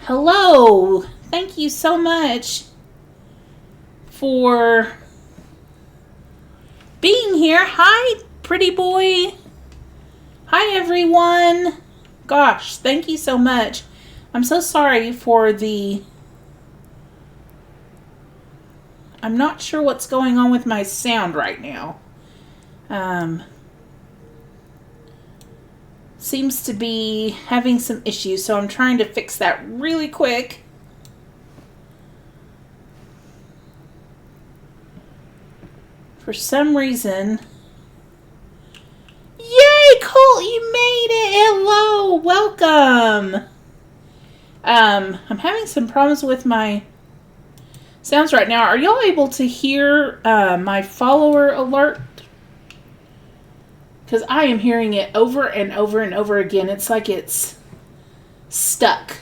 Hello. Thank you so much for being here. Hi, pretty boy. Hi, everyone. Gosh, thank you so much. I'm so sorry for the... I'm not sure what's going on with my sound right now. Seems to be having some issues, so I'm trying to fix that really quick. For some reason... Yay, Colt, you made it! Hello, welcome! I'm having some problems with my sounds right now. Are y'all able to hear my follower alert? Because I am hearing it over and over and over again. It's like it's stuck.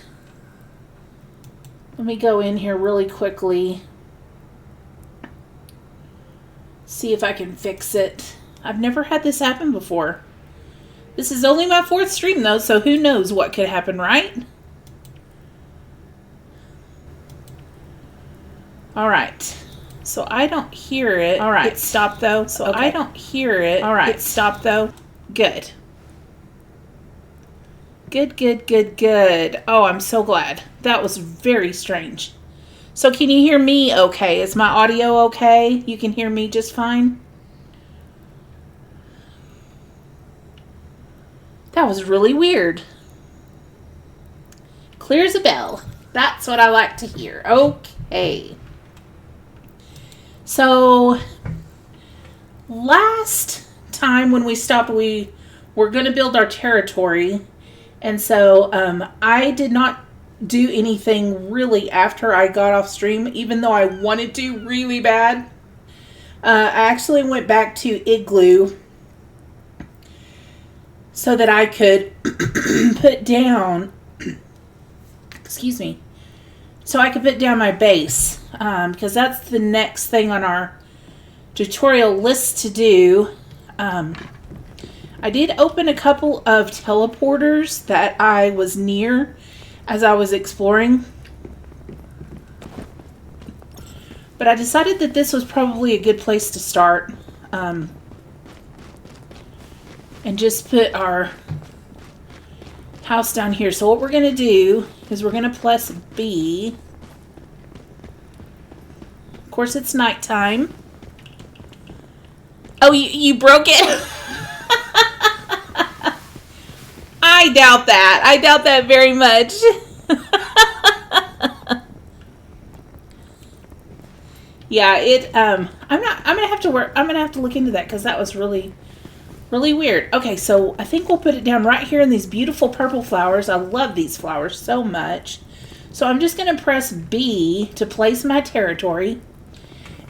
Let me go in here really quickly. See if I can fix it. I've never had this happen before. This is only my 4th stream though, so who knows what could happen, right? Alright. So I don't hear it. Alright. Hit stop though. So okay. I don't hear it. Alright. Hit stop though. Good. Good, good, good, good. Oh, I'm so glad. That was very strange. So can you hear me okay? Is my audio okay? You can hear me just fine? That was really weird. Clear as a bell. That's what I like to hear. Okay. So, last time when we stopped, we were going to build our territory. And so, I did not do anything really after I got off stream, even though I wanted to really bad. I actually went back to Igloo so that I could put down, excuse me, so I could put down my base. Because that's the next thing on our tutorial list to do. I did open a couple of teleporters that I was near as I was exploring. But I decided that this was probably a good place to start. And just put our house down here. So what we're going to do is we're going to press B. Of course, it's nighttime. Oh, you broke it? I doubt that. I doubt that very much. Yeah, I'm gonna have to look into that because that was really, really weird. Okay, so I think we'll put it down right here in these beautiful purple flowers. I love these flowers so much. So I'm just gonna press B to place my territory.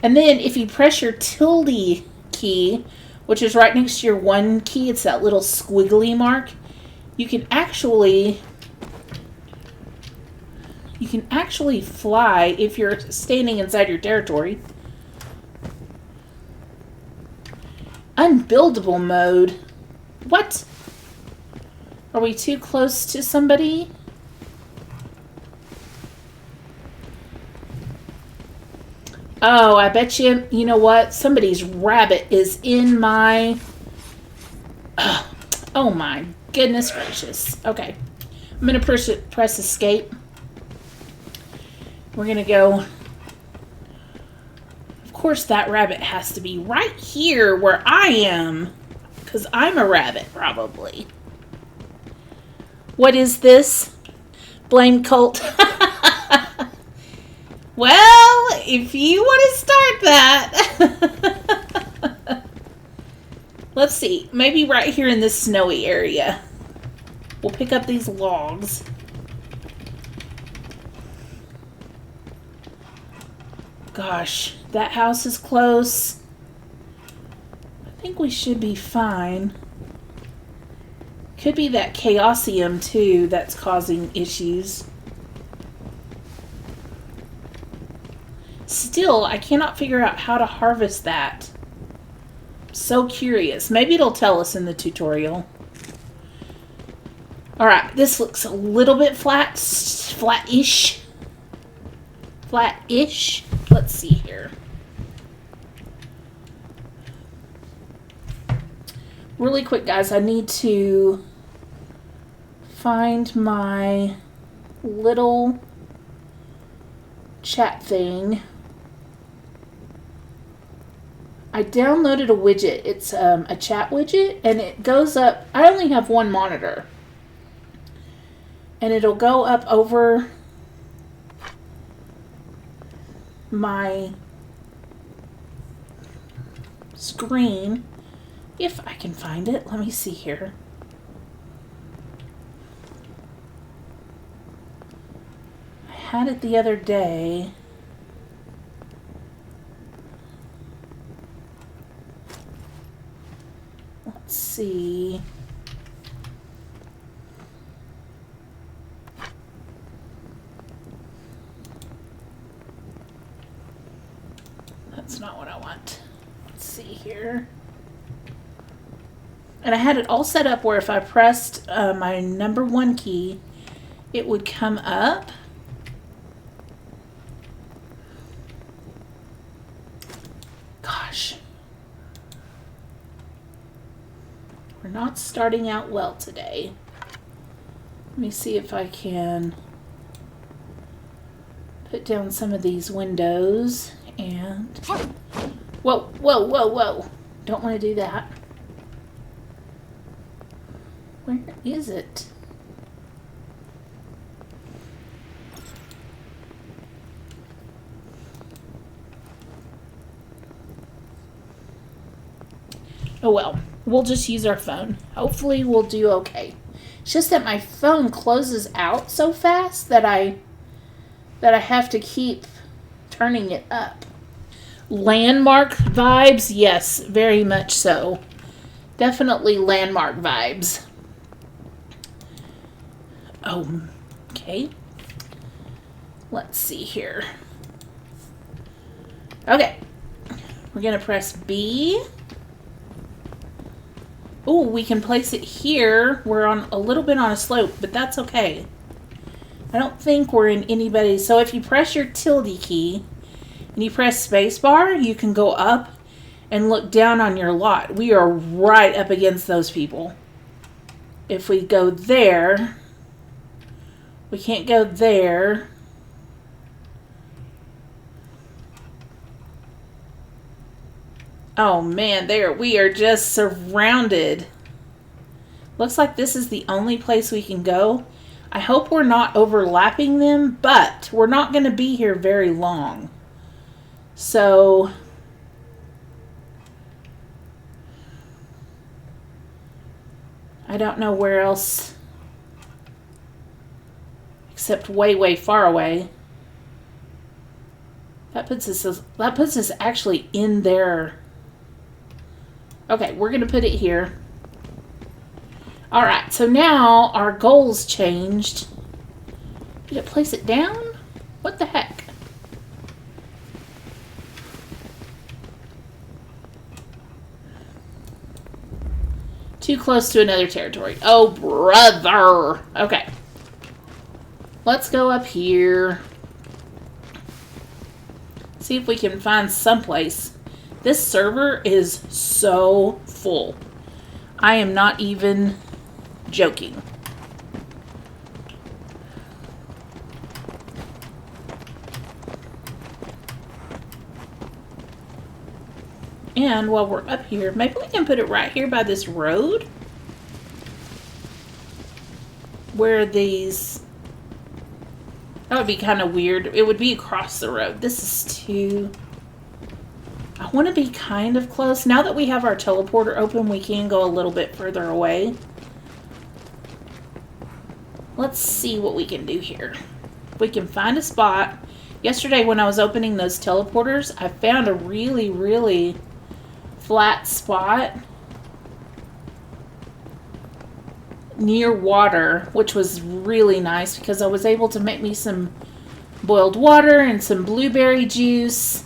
And then if you press your tilde key, which is right next to your 1 key, it's that little squiggly mark, you can actually can actually fly if you're standing inside your territory. Unbuildable mode. What? Are we too close to somebody? Oh, I bet you, you know what? Somebody's rabbit is in my... Oh my goodness gracious. Okay. I'm going to press escape. We're going to go... Of course, that rabbit has to be right here where I am. Because I'm a rabbit, probably. What is this? Blame cult. Well, if you want to start that. Let's see. Maybe right here in this snowy area. We'll pick up these logs. Gosh, that house is close. I think we should be fine. Could be that chaosium too that's causing issues. Still, I cannot figure out how to harvest that. So curious. Maybe it'll tell us in the tutorial. Alright, this looks a little bit flat-ish. Flat-ish. Let's see here. Really quick, guys, I need to find my little chat thing. I downloaded a widget. It's a chat widget, and it goes up. I only have one monitor. And it'll go up over my screen. If I can find it. Let me see here. I had it the other day. Let's see. That's not what I want. Let's see here. And I had it all set up where if I pressed my number 1 key, it would come up. Gosh. We're not starting out well today. Let me see if I can put down some of these windows and... Whoa, whoa, whoa, whoa. Don't want to do that. Where is it? Oh well, we'll just use our phone. Hopefully we'll do okay. It's just that my phone closes out so fast that I have to keep turning it up. Landmark vibes? Yes, very much so. Definitely landmark vibes. Oh, okay. Let's see here. Okay. We're going to press B. Oh, we can place it here. We're on a little bit on a slope, but that's okay. I don't think we're in anybody. So if you press your tilde key and you press spacebar, you can go up and look down on your lot. We are right up against those people. If we go there, we can't go there. Oh man, there we are just surrounded. Looks like this is the only place we can go. I hope we're not overlapping them, but we're not going to be here very long. So I don't know where else except way, way far away. That puts us actually in there. Okay, we're going to put it here. Alright, so now our goals changed. Did it place it down? What the heck? Too close to another territory. Oh, brother. Okay. Let's go up here. See if we can find someplace. This server is so full. I am not even joking. And while we're up here, maybe we can put it right here by this road. Where these... That would be kind of weird. It would be across the road. This is too... I want to be kind of close. Now that we have our teleporter open, we can go a little bit further away. Let's see what we can do here. We can find a spot. Yesterday when I was opening those teleporters, I found a really, really flat spot near water, which was really nice because I was able to make me some boiled water and some blueberry juice.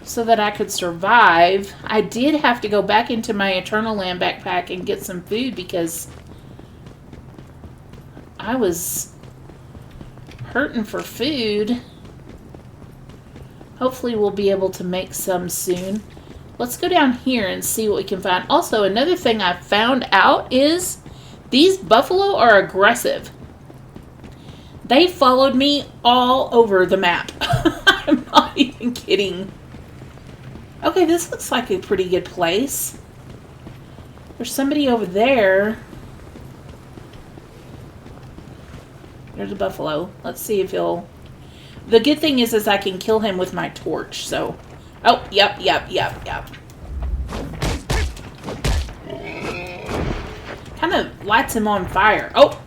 So that I could survive. I did have to go back into my Eternal Land backpack and get some food because I was hurting for food. Hopefully we'll be able to make some soon. Let's go down here and see what we can find. Also, another thing I found out is these buffalo are aggressive. They followed me all over the map. I'm not even kidding. Okay, this looks like a pretty good place. There's somebody over there. There's a buffalo. Let's see if he'll... The good thing is I can kill him with my torch, so... Oh, yep. Kind of lights him on fire. Oh!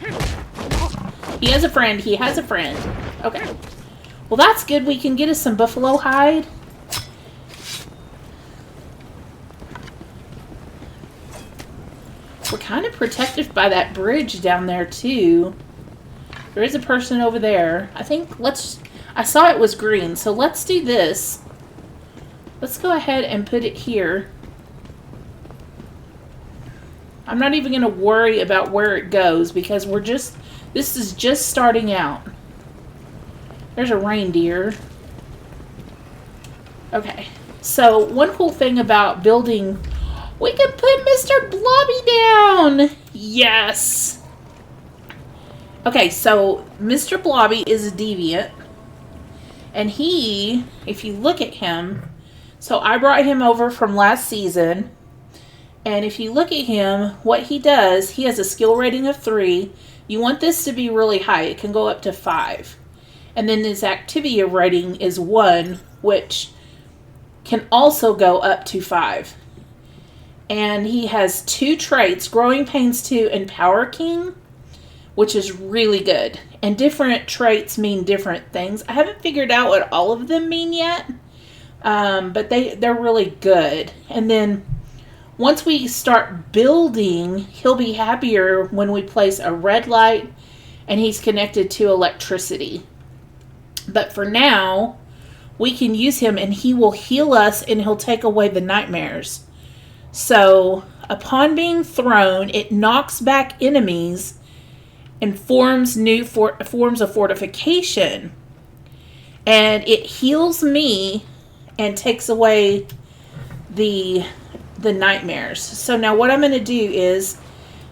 He has a friend. He has a friend. Okay. Well, that's good. We can get us some buffalo hide. We're kind of protected by that bridge down there, too. There is a person over there. I think let's... I saw it was green, so let's do this. Let's go ahead and put it here. I'm not even going to worry about where it goes because we're just... This is just starting out. There's a reindeer. Okay. So, one cool thing about building... We can put Mr. Blobby down! Yes! Okay, so Mr. Blobby is a deviant. And he, if you look at him... So I brought him over from last season. And if you look at him, what he does, he has a skill rating of 3. You want this to be really high. It can go up to 5. And then his activity rating is 1, which can also go up to 5. And he has 2 traits, Growing Pains 2 and Power King, which is really good. And different traits mean different things. I haven't figured out what all of them mean yet, but they're really good. And then once we start building, he'll be happier when we place a red light and he's connected to electricity. But for now, we can use him and he will heal us and he'll take away the nightmares. So, upon being thrown, it knocks back enemies and forms new forms of fortification. And it heals me and takes away the nightmares. So now what I'm going to do is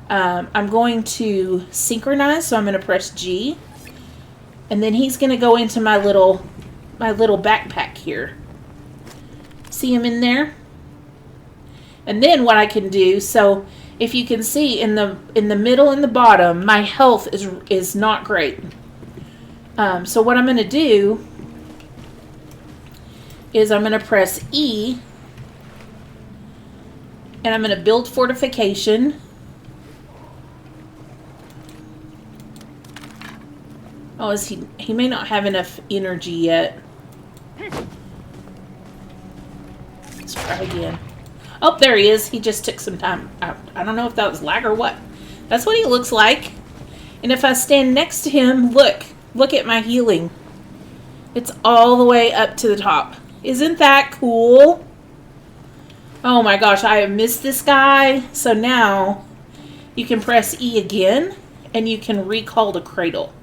I'm going to synchronize. So I'm going to press G. And then he's going to go into my little backpack here. See him in there? And then what I can do, so if you can see in the middle and the bottom, my health is not great. So what I'm going to do is I'm going to press E, and I'm going to build fortification. Oh, he may not have enough energy yet. Let's try again. Oh, there he is. He just took some time. I don't know if that was lag or what. That's what he looks like. And if I stand next to him, look at my healing. It's all the way up to the top. Isn't that cool? Oh my gosh, I have missed this guy. So now you can press E again and you can recall the cradle.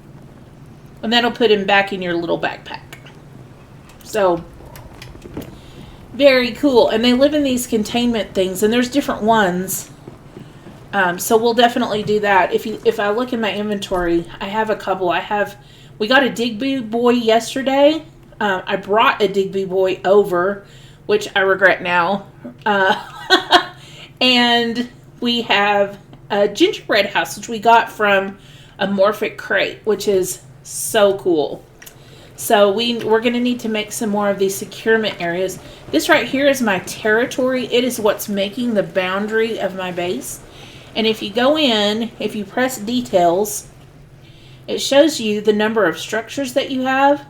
And that'll put him back in your little backpack. So, very cool. And they live in these containment things, and there's different ones. So we'll definitely do that. If I look in my inventory, I have a couple. We got a Digby boy yesterday. I brought a Digby boy over, which I regret now. And we have a gingerbread house, which we got from a Morphic crate, which is so cool. So we're going to need to make some more of these securement areas. This right here is my territory. It is what's making the boundary of my base. And if you go in, if you press details, it shows you the number of structures that you have,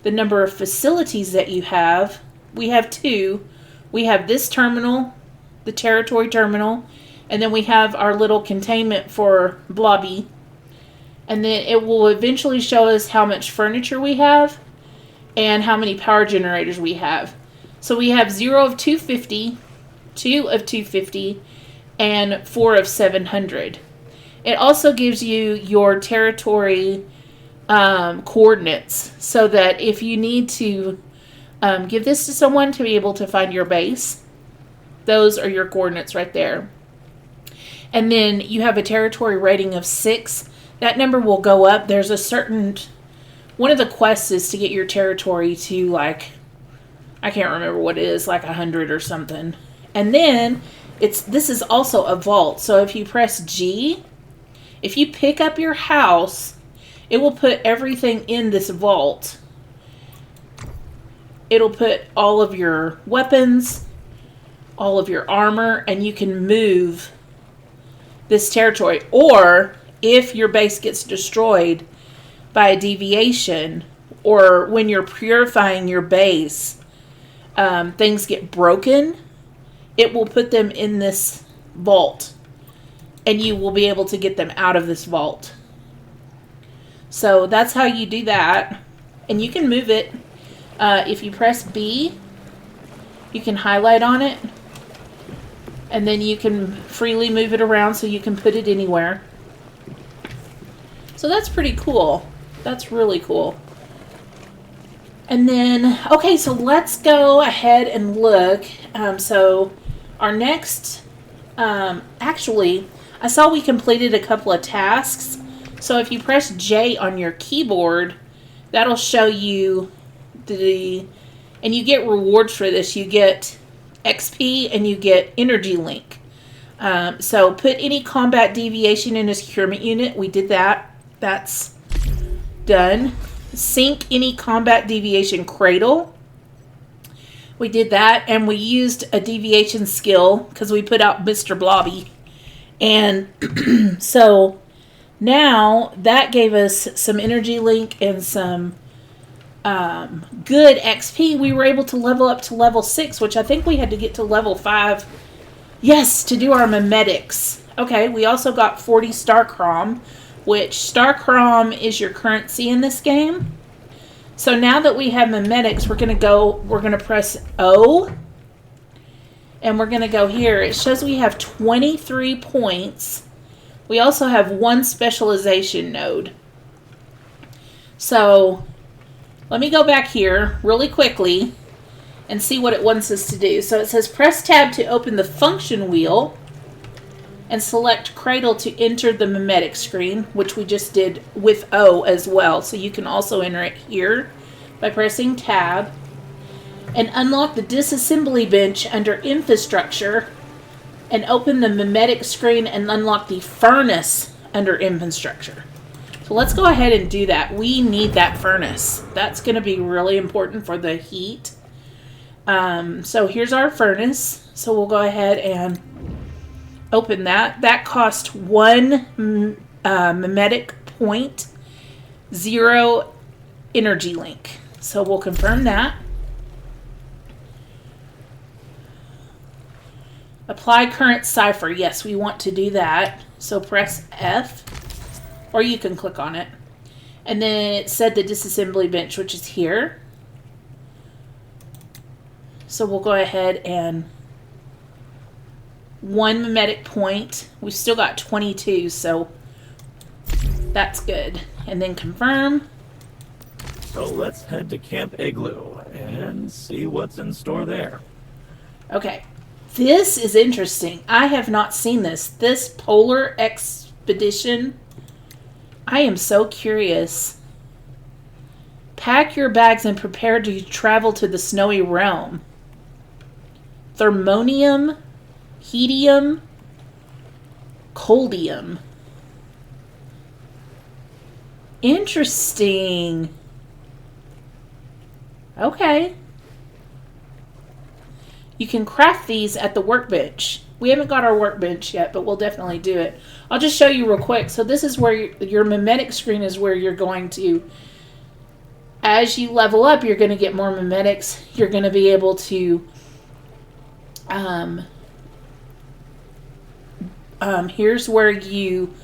the number of facilities that you have. We have 2. We have this terminal, the territory terminal, and then we have our little containment for Blobby. And then it will eventually show us how much furniture we have and how many power generators we have. So we have 0 of 250, 2 of 250, and 4 of 700. It also gives you your territory coordinates, so that if you need to give this to someone to be able to find your base, those are your coordinates right there. And then you have a territory rating of 6. That number will go up. There's a certain... One of the quests is to get your territory to, like... I can't remember what it is, like 100 or something. And then, this is also a vault. So if you press G, if you pick up your house, it will put everything in this vault. It'll put all of your weapons, all of your armor, and you can move this territory. Or... if your base gets destroyed by a deviation, or when you're purifying your base, things get broken, it will put them in this vault, and you will be able to get them out of this vault. So that's how you do that, and you can move it. If you press B, you can highlight on it, and then you can freely move it around so you can put it anywhere. So that's pretty cool. That's really cool. And then, okay, so let's go ahead and look. So our next, actually, I saw we completed a couple of tasks. So if you press J on your keyboard, that'll show you and you get rewards for this. You get XP and you get energy link. So put any combat deviation in a securement unit. We did that. That's done. Sync any combat deviation cradle. We did that, and we used a deviation skill because we put out Mr. Blobby. And so now that gave us some energy link and some good XP. We were able to level up to level 6, which I think we had to get to level 5. Yes, to do our memetics. Okay, we also got 40 Starcrom, which Starcrom is your currency in this game. So now that we have memetics, we're going to press O, and we're going to go here. It shows we have 23 points. We also have 1 specialization node. So let me go back here really quickly and see what it wants us to do. So it says press tab to open the function wheel and select cradle to enter the memetic screen, which we just did with O as well. So you can also enter it here by pressing tab, and unlock the disassembly bench under infrastructure and open the memetic screen and unlock the furnace under infrastructure. So let's go ahead and do that. We need that furnace. That's going to be really important for the heat. So here's our furnace. So we'll go ahead and open that. That cost 1 memetic point, 0 energy link. So we'll confirm that. Apply current cipher. Yes, we want to do that. So press F, or you can click on it. And then it said the disassembly bench, which is here. So we'll go ahead and 1 mimetic point. We've still got 22, so that's good. And then confirm. So let's head to Camp Igloo and see what's in store there. Okay. This is interesting. I have not seen this. This polar expedition. I am so curious. Pack your bags and prepare to travel to the snowy realm. Thermonium, hedium, coldium. Interesting. Okay. You can craft these at the workbench. We haven't got our workbench yet, but we'll definitely do it. I'll just show you real quick. So this is where your mimetic screen is where you're going to, as you level up, you're going to get more mimetics. You're going to be able to, here's where you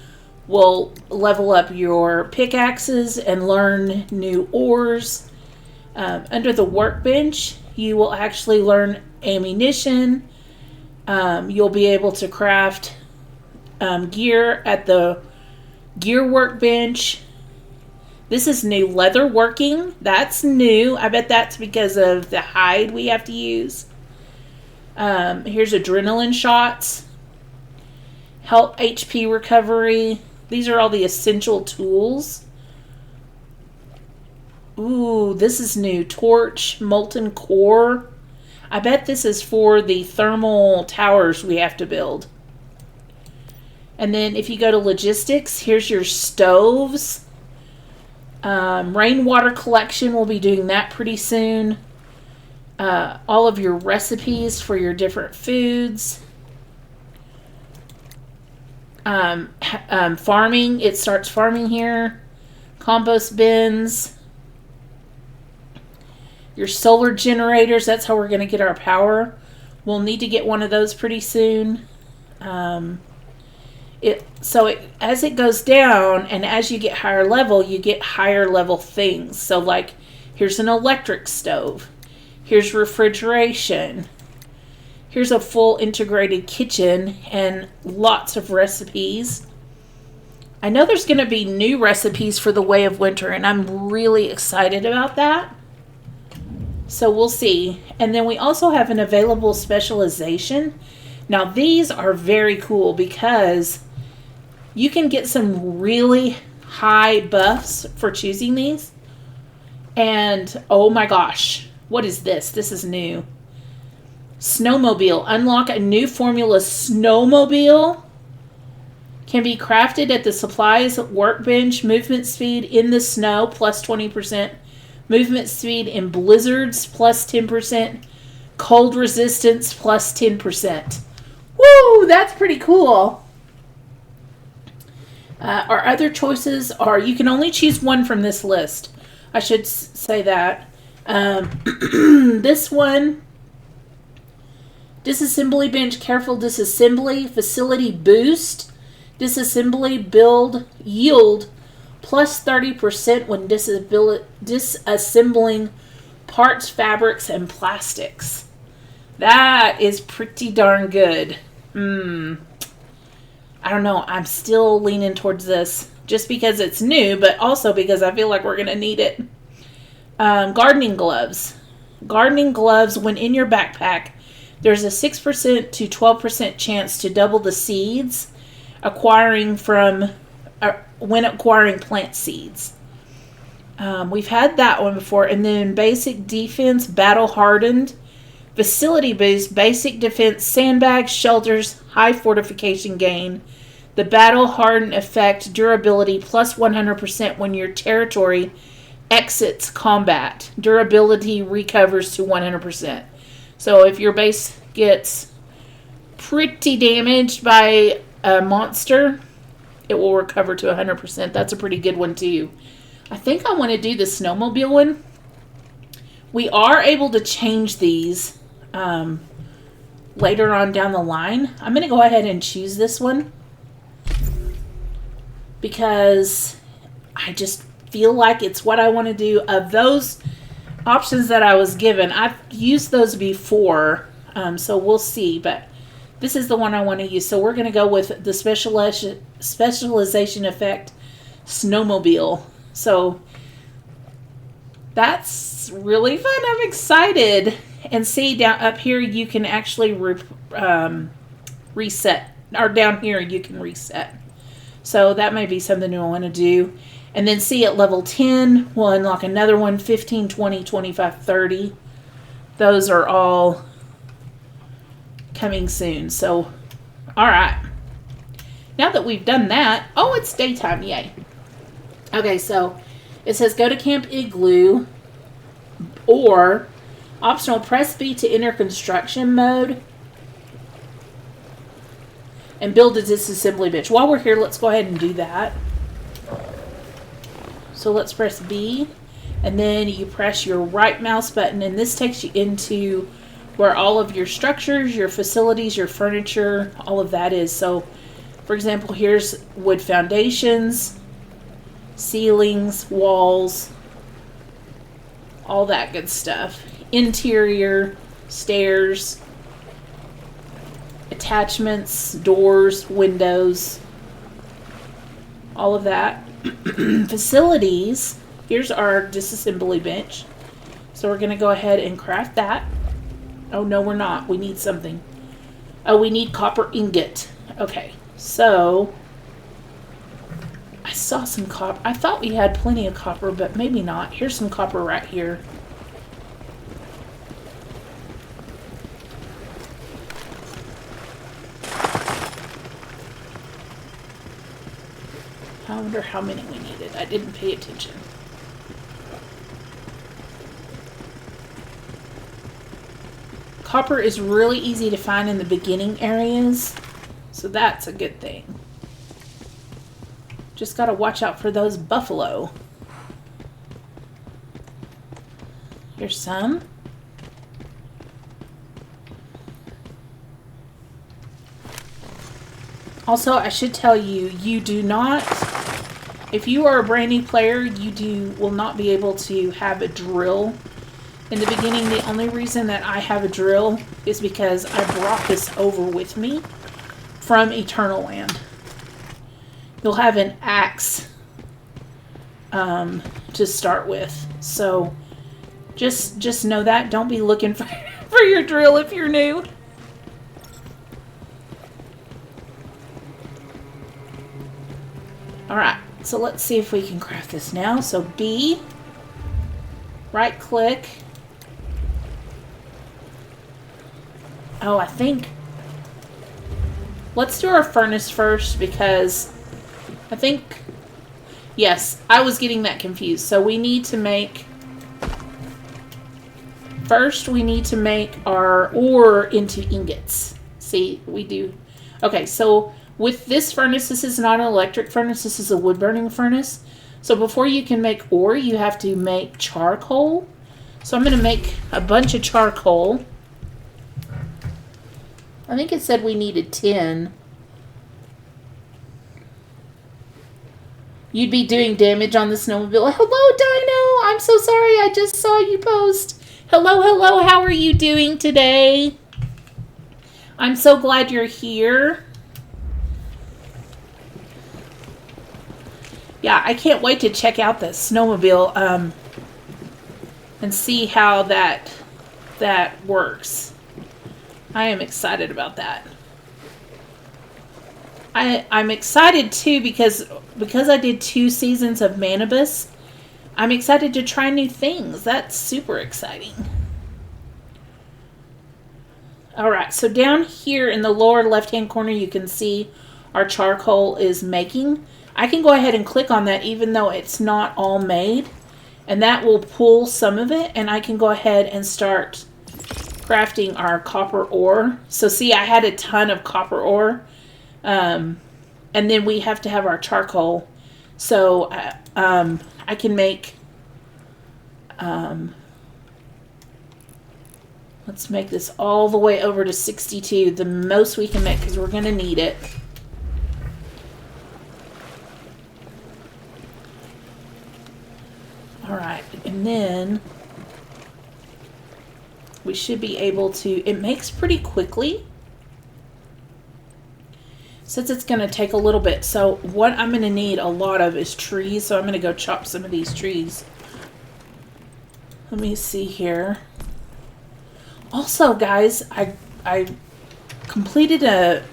will level up your pickaxes and learn new ores. Under the workbench, you will actually learn ammunition. You'll be able to craft gear at the gear workbench. This is new. Leather working. That's new. I bet that's because of the hide we have to use. Here's adrenaline shots. Help HP recovery. These are all the essential tools. Ooh, this is new. Torch, molten core. I bet this is for the thermal towers we have to build. And then if you go to logistics, here's your stoves. Rainwater collection, we'll be doing that pretty soon. All of your recipes for your different foods. Farming, it starts farming here. Compost bins. Your solar generators, that's how we're going to get our power. We'll need to get one of those pretty soon. As it goes down and as you get higher level, you get higher level things. So like, here's an electric stove. Here's refrigeration. Here's a full integrated kitchen and lots of recipes. I know there's going to be new recipes for the Way of Winter, and I'm really excited about that. So we'll see. And then we also have an available specialization. Now these are very cool because you can get some really high buffs for choosing these. And oh my gosh, what is this? This is new. Snowmobile. Unlock a new formula snowmobile. Can be crafted at the supplies workbench. Movement speed in the snow plus 20%. Movement speed in blizzards plus 10%. Cold resistance plus 10%. Woo! That's pretty cool. Our other choices are, you can only choose one from this list. I should say that. This one, disassembly bench, careful disassembly, facility boost, disassembly build, yield, plus 30% when disassembling parts, fabrics, and plastics. That is pretty darn good. I don't know. I'm still leaning towards this just because it's new, but also because I feel like we're going to need it. Gardening gloves. Gardening gloves, when in your backpack, there's a 6% to 12% chance to double the seeds when acquiring plant seeds. We've had that one before. And then basic defense, battle hardened, facility boost, basic defense, sandbags, shelters, high fortification gain, the battle hardened effect, durability plus 100% when your territory exits combat. Durability recovers to 100%. So if your base gets pretty damaged by a monster, it will recover to 100%. That's a pretty good one too. I think I want to do the snowmobile one. We are able to change these later on down the line. I'm going to go ahead and choose this one because I just feel like it's what I want to do. Of those options that I was given, I've used those before, so we'll see, but this is the one I want to use. So we're going to go with the specialization effect snowmobile. So that's really fun. I'm excited. And see, down up here you can actually reset, or down here you can reset. So that may be something I want to do. And then see, at level 10 we'll unlock another one, 15, 20, 25, 30. Those are all coming soon. So alright, now that we've done that, oh, it's daytime, yay. Okay, so it says go to Camp Igloo, or optional press B to enter construction mode and build a disassembly bench. While we're here, let's go ahead and do that. So let's press B, and then you press your right mouse button, and this takes you into where all of your structures, your facilities, your furniture, all of that is. So, for example, here's wood foundations, ceilings, walls, all that good stuff. Interior, stairs, attachments, doors, windows, all of that. Facilities, here's our disassembly bench. So we're going to go ahead and craft that. Oh, no, we're not. We need something. Oh, we need copper ingot. Okay, so I saw some copper. I thought we had plenty of copper, but maybe not. Here's some copper right here. I wonder how many we needed. I didn't pay attention. Copper is really easy to find in the beginning areas, so that's a good thing. Just gotta watch out for those buffalo. Here's some. Also, I should tell you, you do not, if you are a brand new player, you will not be able to have a drill. In the beginning, the only reason that I have a drill is because I brought this over with me from Eternal Land. You'll have an axe to start with. So just know that. Don't be looking for your drill if you're new. Alright, so let's see if we can craft this now. So B, right click. Oh, I think, let's do our furnace first, because I think, yes, I was getting that confused. So we need to make, first we need to make our ore into ingots. See, we do. Okay, so with this furnace, this is not an electric furnace, this is a wood burning furnace. So before you can make ore, you have to make charcoal. So I'm going to make a bunch of charcoal. I think it said we needed 10. You'd be doing damage on the snowmobile. Hello, Dino! I'm so sorry, I just saw you post. Hello, hello, how are you doing today? I'm so glad you're here. Yeah, I can't wait to check out the snowmobile and see how that works. I am excited about that. I'm excited too because I did 2 seasons of Manibus. I'm excited to try new things. That's super exciting. Alright, so down here in the lower left-hand corner you can see our charcoal is making. I can go ahead and click on that even though it's not all made. And that will pull some of it, and I can go ahead and start crafting our copper ore. So see, I had a ton of copper ore. And then we have to have our charcoal. So I can make Let's make this all the way over to 62, the most we can make because we're going to need it. Alright, and then we should be able to, it makes pretty quickly since it's going to take a little bit. So what I'm going to need a lot of is trees, so I'm going to go chop some of these trees. Let me see here. Also, guys, I completed a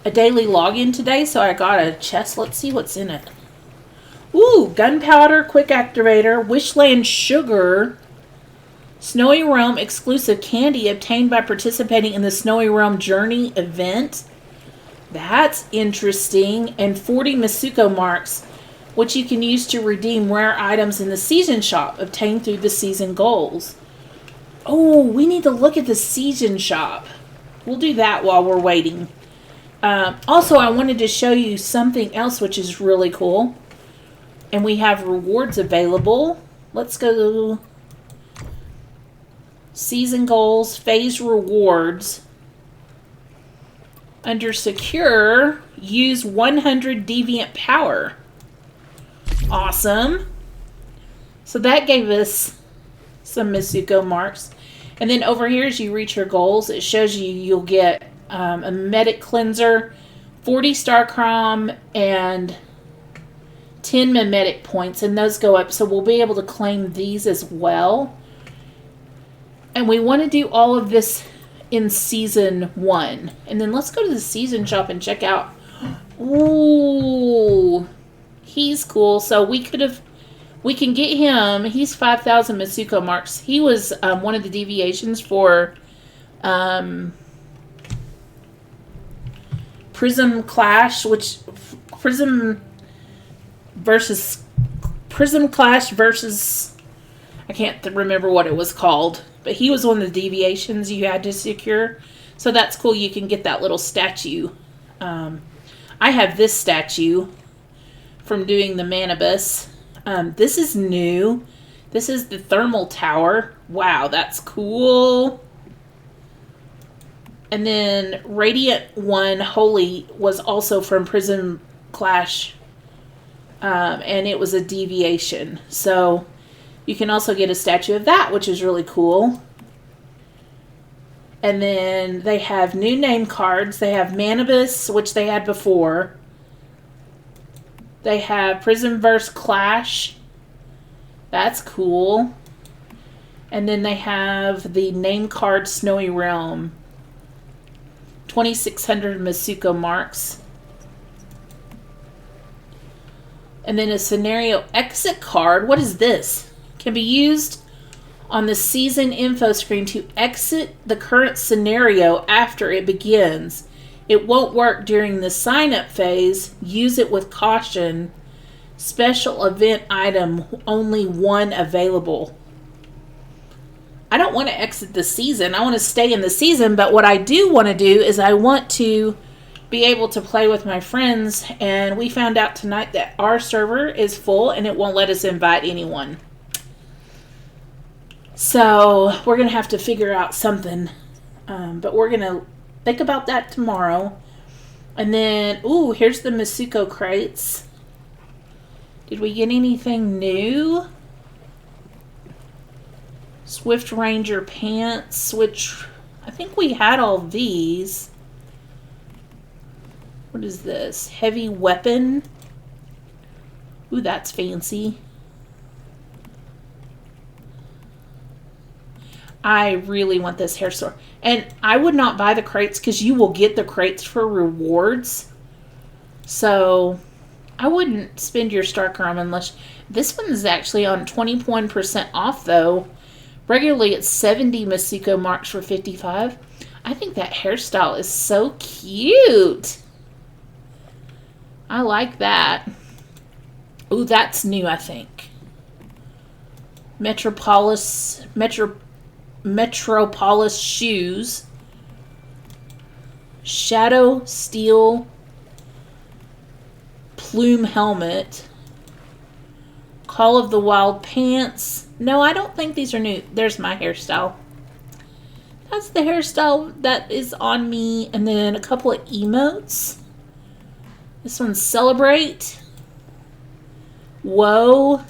daily login today, so I got a chest. Let's see what's in it. Ooh, gunpowder, quick activator, Wishland sugar, Snowy Realm exclusive candy obtained by participating in the Snowy Realm Journey event. That's interesting. And 40 Masuko marks, which you can use to redeem rare items in the season shop obtained through the season goals. Oh, we need to look at the season shop. We'll do that while we're waiting. Also, I wanted to show you something else which is really cool. And we have rewards available. Let's go season goals, phase rewards. Under secure, use 100 deviant power. Awesome. So that gave us some Masuko marks. And then over here, as you reach your goals, it shows you'll get a medic cleanser, 40 star crom, and 10 mimetic points, and those go up, so we'll be able to claim these as well. And we want to do all of this in season 1. And then let's go to the season shop and check out. Ooh, he's cool. So we can get him. He's 5,000 Masuko marks. He was one of the deviations for Prism Clash, Prism Clash versus, I can't remember what it was called, but he was one of the deviations you had to secure. So that's cool. You can get that little statue. I have this statue from doing the Manibus. This is new. This is the thermal tower. Wow, that's cool. And then Radiant One Holy was also from Prism Clash. And it was a deviation. So you can also get a statue of that, which is really cool. And then they have new name cards. They have Manibus, which they had before. They have Prismverse Clash. That's cool. And then they have the name card Snowy Realm. 2,600 Masuko marks. And then a scenario exit card. What is this? Can be used on the season info screen to exit the current scenario after it begins. It won't work during the sign-up phase. Use it with caution. Special event item, only one available. I don't want to exit the season. I want to stay in the season, but what I do want to do is I want to be able to play with my friends, and we found out tonight that our server is full and it won't let us invite anyone. So we're going to have to figure out something, but we're going to think about that tomorrow. And then, ooh, here's the Masuko crates. Did we get anything new? Swift Ranger pants, which I think we had all these. What is this? Heavy weapon. Ooh, that's fancy. I really want this hair store. And I would not buy the crates because you will get the crates for rewards. So I wouldn't spend your Star Chrome unless... This one is actually on 21% off though. Regularly it's 70 Masuko marks for 55. I think that hairstyle is so cute. I like that. Ooh, that's new, I think. Metropolis shoes. Shadow Steel plume helmet. Call of the Wild pants. No, I don't think these are new. There's my hairstyle. That's the hairstyle that is on me. And then a couple of emotes. This one's Celebrate. Whoa.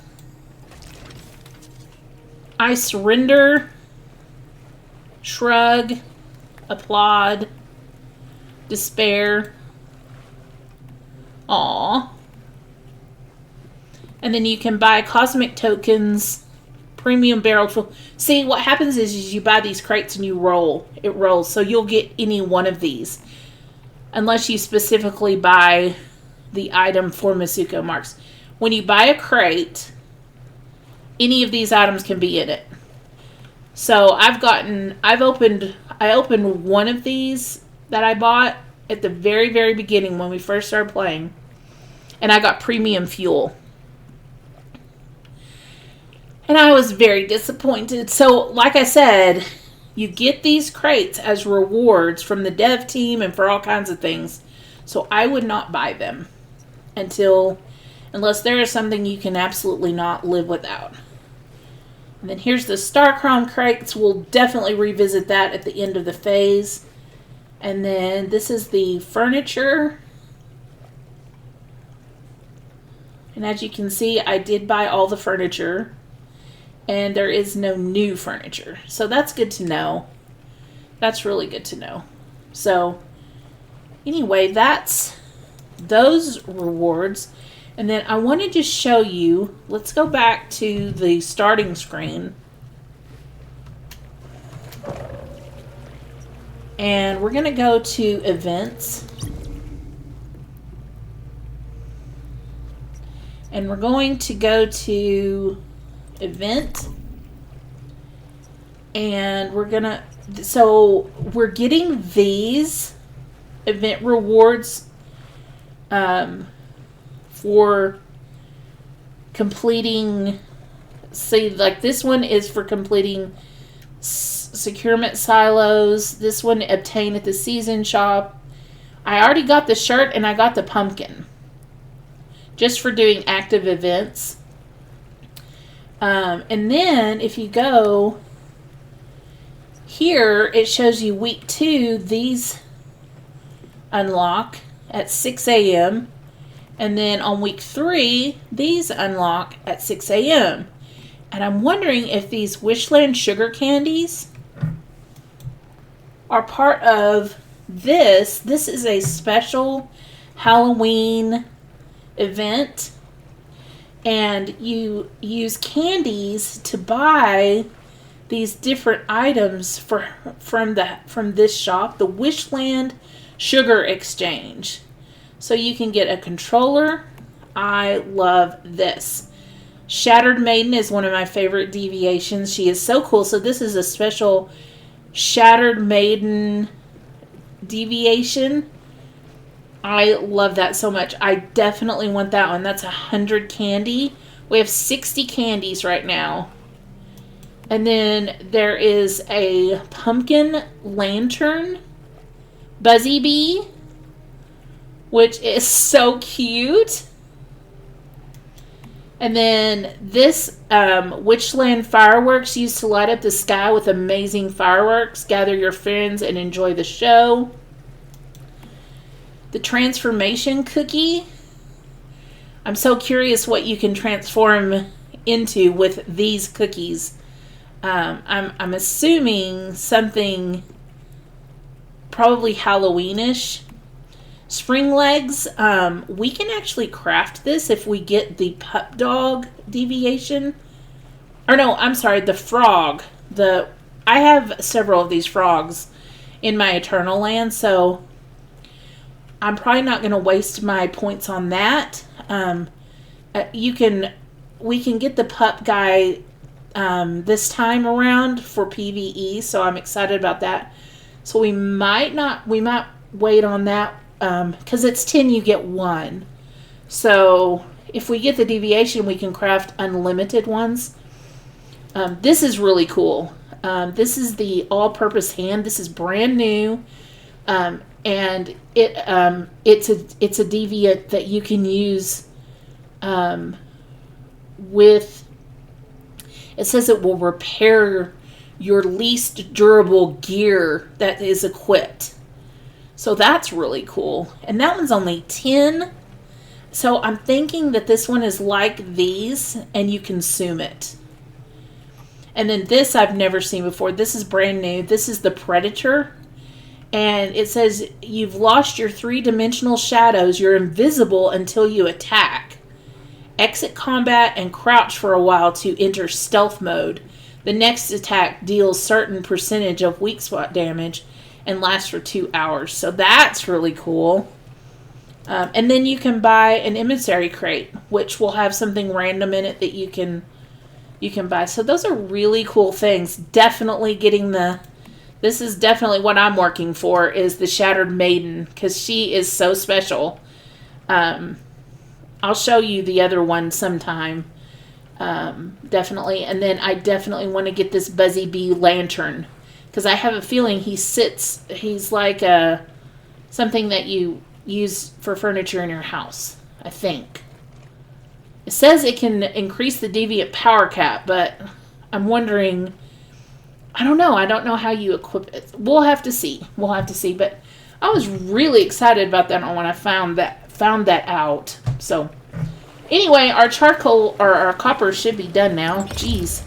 I Surrender. Shrug. Applaud. Despair. Aww. And then you can buy cosmic tokens, premium barrel full. See, what happens is you buy these crates and you roll. It rolls. So you'll get any one of these. Unless you specifically buy the item for Masuko Marks. When you buy a crate, any of these items can be in it. So I opened one of these that I bought at the very, very beginning when we first started playing. And I got premium fuel. And I was very disappointed. So, like I said, you get these crates as rewards from the dev team and for all kinds of things. So I would not buy them unless there is something you can absolutely not live without. And then here's the Star Crown crates. We'll definitely revisit that at the end of the phase. And then this is the furniture. And as you can see, I did buy all the furniture. And there is no new furniture. So that's good to know. That's really good to know. So, anyway, that's those rewards. And then I want to just show you, let's go back to the starting screen. And we're going to go to events. And we're going to go to event. And we're getting these event rewards for completing, see, like this one is for completing securement silos. This one obtained at the season shop. I already got the shirt and I got the pumpkin just for doing active events. And then if you go here, it shows you week 2, these unlock at 6 a.m. And then on week 3, these unlock at 6 a.m. And I'm wondering if these Wishland sugar candies are part of this. This is a special Halloween event. And you use candies to buy these different items from this shop, the Wishland Sugar Exchange. So you can get a controller. I love this. Shattered Maiden is one of my favorite deviations. She is so cool. So this is a special Shattered Maiden deviation. I love that so much. I definitely want that one. That's 100 candy. We have 60 candies right now. And then there is a pumpkin lantern Buzzy Bee, which is so cute. And then this Witchland fireworks used to light up the sky with amazing fireworks. Gather your friends and enjoy the show. The transformation cookie. I'm so curious what you can transform into with these cookies. I'm assuming something probably Halloweenish. Spring legs. We can actually craft this if we get the pup dog deviation. Or no, I'm sorry, the frog. I have several of these frogs in my Eternal Land, so I'm probably not going to waste my points on that. We can get the pup guy this time around for PvE, so I'm excited about that. So we might wait on that because it's 10, you get 1. So if we get the deviation, we can craft unlimited ones. This is really cool. This is the all-purpose hand. This is brand new. And it's a deviant that you can use with, it says it will repair your least durable gear that is equipped. So that's really cool. And that one's only 10. So I'm thinking that this one is like these and you consume it. And then this I've never seen before. This is brand new. This is the Predator. And it says you've lost your 3-dimensional shadows. You're invisible until you attack. Exit combat and crouch for a while to enter stealth mode. The next attack deals certain percentage of weak spot damage and lasts for 2 hours. So that's really cool. And then you can buy an emissary crate, which will have something random in it that you can buy. So those are really cool things. Definitely getting this is definitely what I'm working for, is the Shattered Maiden, because she is so special. I'll show you the other one sometime. Definitely. And then I definitely want to get this Buzzy Bee lantern, because I have a feeling he's like something that you use for furniture in your house, I think. It says it can increase the deviant power cap, but I'm wondering, I don't know how you equip it. We'll have to see. But I was really excited about that when I found that out. So anyway, our charcoal or our copper should be done now. Jeez.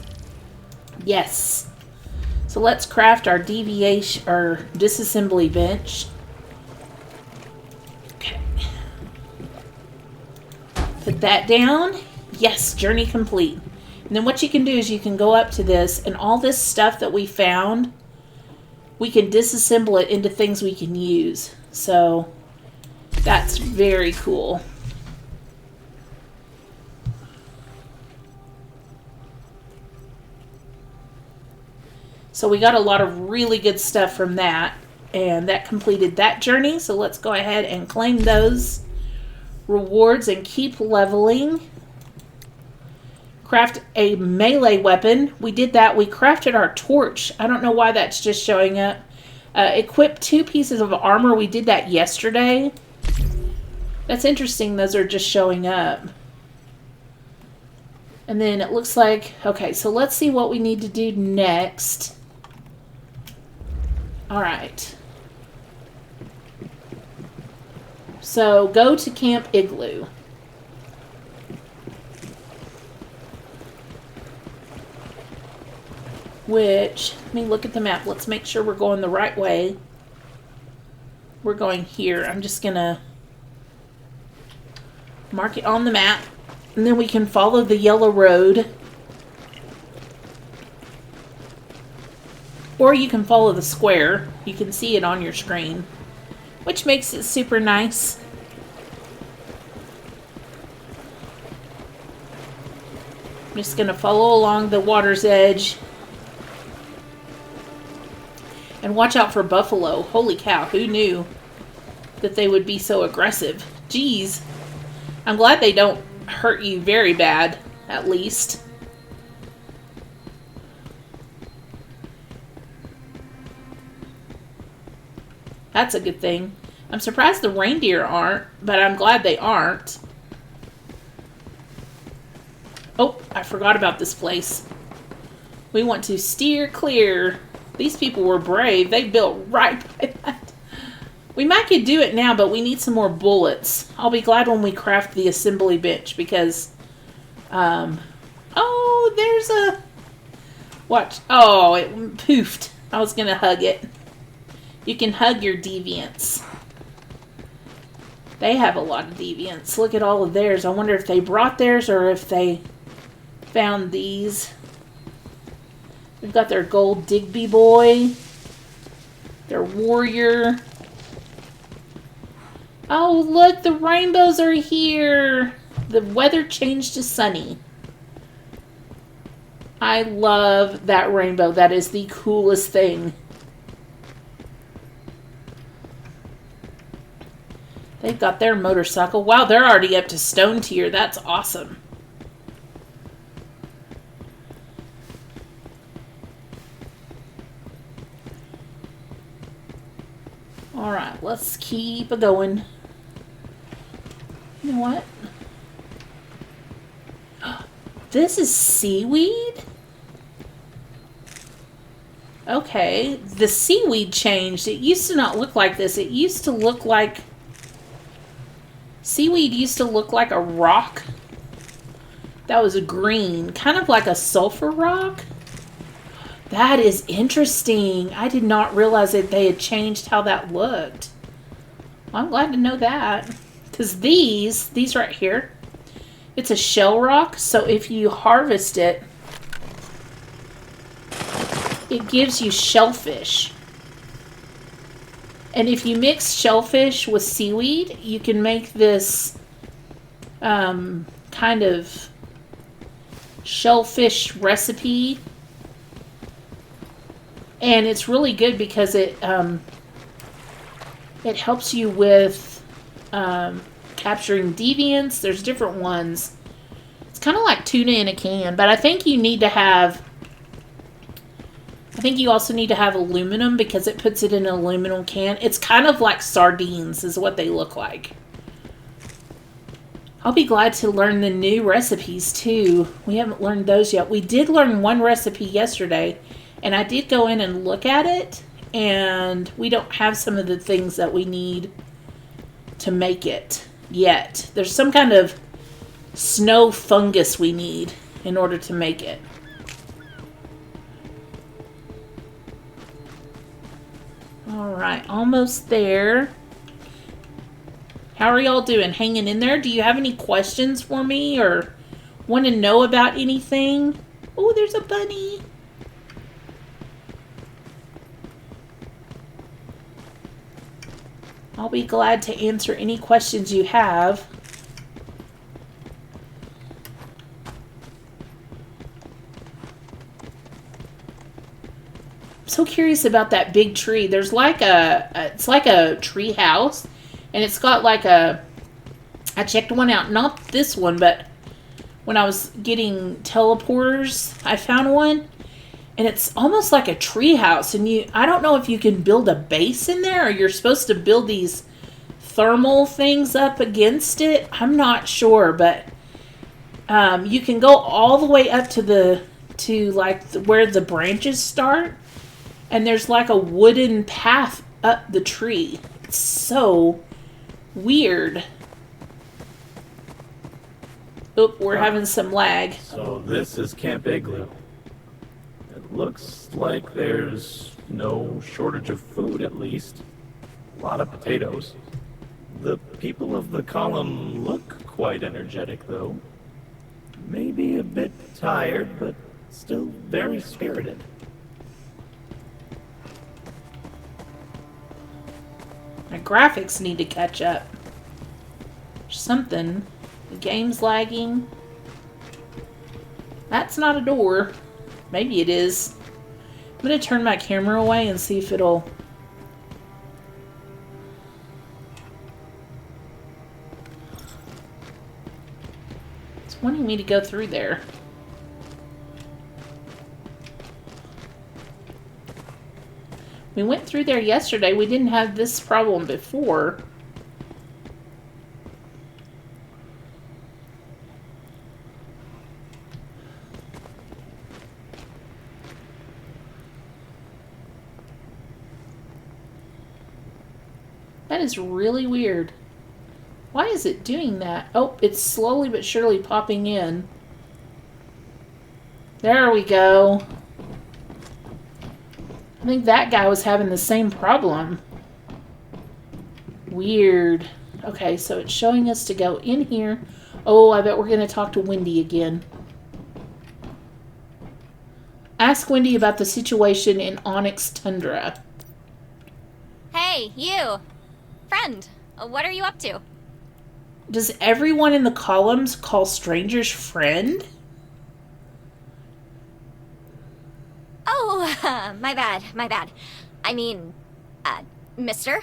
Yes. So let's craft our deviation or disassembly bench. Okay. Put that down. Yes, journey complete. And then what you can do is you can go up to this, and all this stuff that we found, we can disassemble it into things we can use. So that's very cool. So we got a lot of really good stuff from that, and that completed that journey. So let's go ahead and claim those rewards and keep leveling. Craft a melee weapon. We did that. We crafted our torch. I don't know why that's just showing up. Equip 2 pieces of armor. We did that yesterday. That's interesting. Those are just showing up. And then it looks like, okay, so let's see what we need to do next. All right. So go to Camp Igloo. Which, let me look at the map. Let's make sure we're going the right way. We're going here. I'm just going to mark it on the map. And then we can follow the yellow road. Or you can follow the square. You can see it on your screen, which makes it super nice. I'm just going to follow along the water's edge. And watch out for buffalo. Holy cow, who knew that they would be so aggressive? Jeez. I'm glad they don't hurt you very bad, at least. That's a good thing. I'm surprised the reindeer aren't, but I'm glad they aren't. Oh, I forgot about this place. We want to steer clear. These people were brave. They built right by that. We might could do it now, but we need some more bullets. I'll be glad when we craft the assembly bench because, oh, there's a, watch. Oh, it poofed. I was going to hug it. You can hug your deviants. They have a lot of deviants. Look at all of theirs. I wonder if they brought theirs or if they found these. We've got their gold Digby boy. Their warrior. Oh, look, the rainbows are here. The weather changed to sunny. I love that rainbow. That is the coolest thing. They've got their motorcycle. Wow, they're already up to stone tier. That's awesome. Alright, let's keep it going. You know what? This is seaweed? Okay, the seaweed changed. It used to not look like this. It used to look like... Seaweed used to look like a rock that was green, kind of like a sulfur rock. That is interesting. I did not realize that they had changed how that looked. I'm glad to know that. Because these right here, it's a shell rock, so if you harvest it, it gives you shellfish. And if you mix shellfish with seaweed, you can make this kind of shellfish recipe. And it's really good because it helps you with capturing deviants. There's different ones. It's kind of like tuna in a can, but I think you need to have... I think you also need to have aluminum because it puts it in an aluminum can. It's kind of like sardines is what they look like. I'll be glad to learn the new recipes too. We haven't learned those yet. We did learn one recipe yesterday, and I did go in and look at it, and we don't have some of the things that we need to make it yet. There's some kind of snow fungus we need in order to make it. Alright, almost there. How are y'all doing? Hanging in there? Do you have any questions for me or want to know about anything? Oh, there's a bunny. I'll be glad to answer any questions you have. So curious about that big tree. There's like it's like a tree house, and it's got like a... I checked one out, not this one, but when I was getting teleporters, I found one, and it's almost like a tree house. And I don't know if you can build a base in there, or you're supposed to build these thermal things up against it. I'm not sure, but you can go all the way up to where the branches start. And there's like a wooden path up the tree. It's so weird. Oop, we're having some lag. So this is Camp Igloo. It looks like there's no shortage of food, at least. A lot of potatoes. The people of the column look quite energetic, though. Maybe a bit tired, but still very spirited. My graphics need to catch up. Something. The game's lagging. That's not a door. Maybe it is. I'm going to turn my camera away and see if it'll... It's wanting me to go through there. We went through there yesterday. We didn't have this problem before. That is really weird. Why is it doing that? Oh, it's slowly but surely popping in. There we go. I think that guy was having the same problem. Weird. Okay, so it's showing us to go in here. Oh, I bet we're going to talk to Wendy again. Ask Wendy about the situation in Onyx Tundra. Hey, you! Friend, what are you up to? Does everyone in the columns call strangers friend? Oh, my bad. I mean, mister?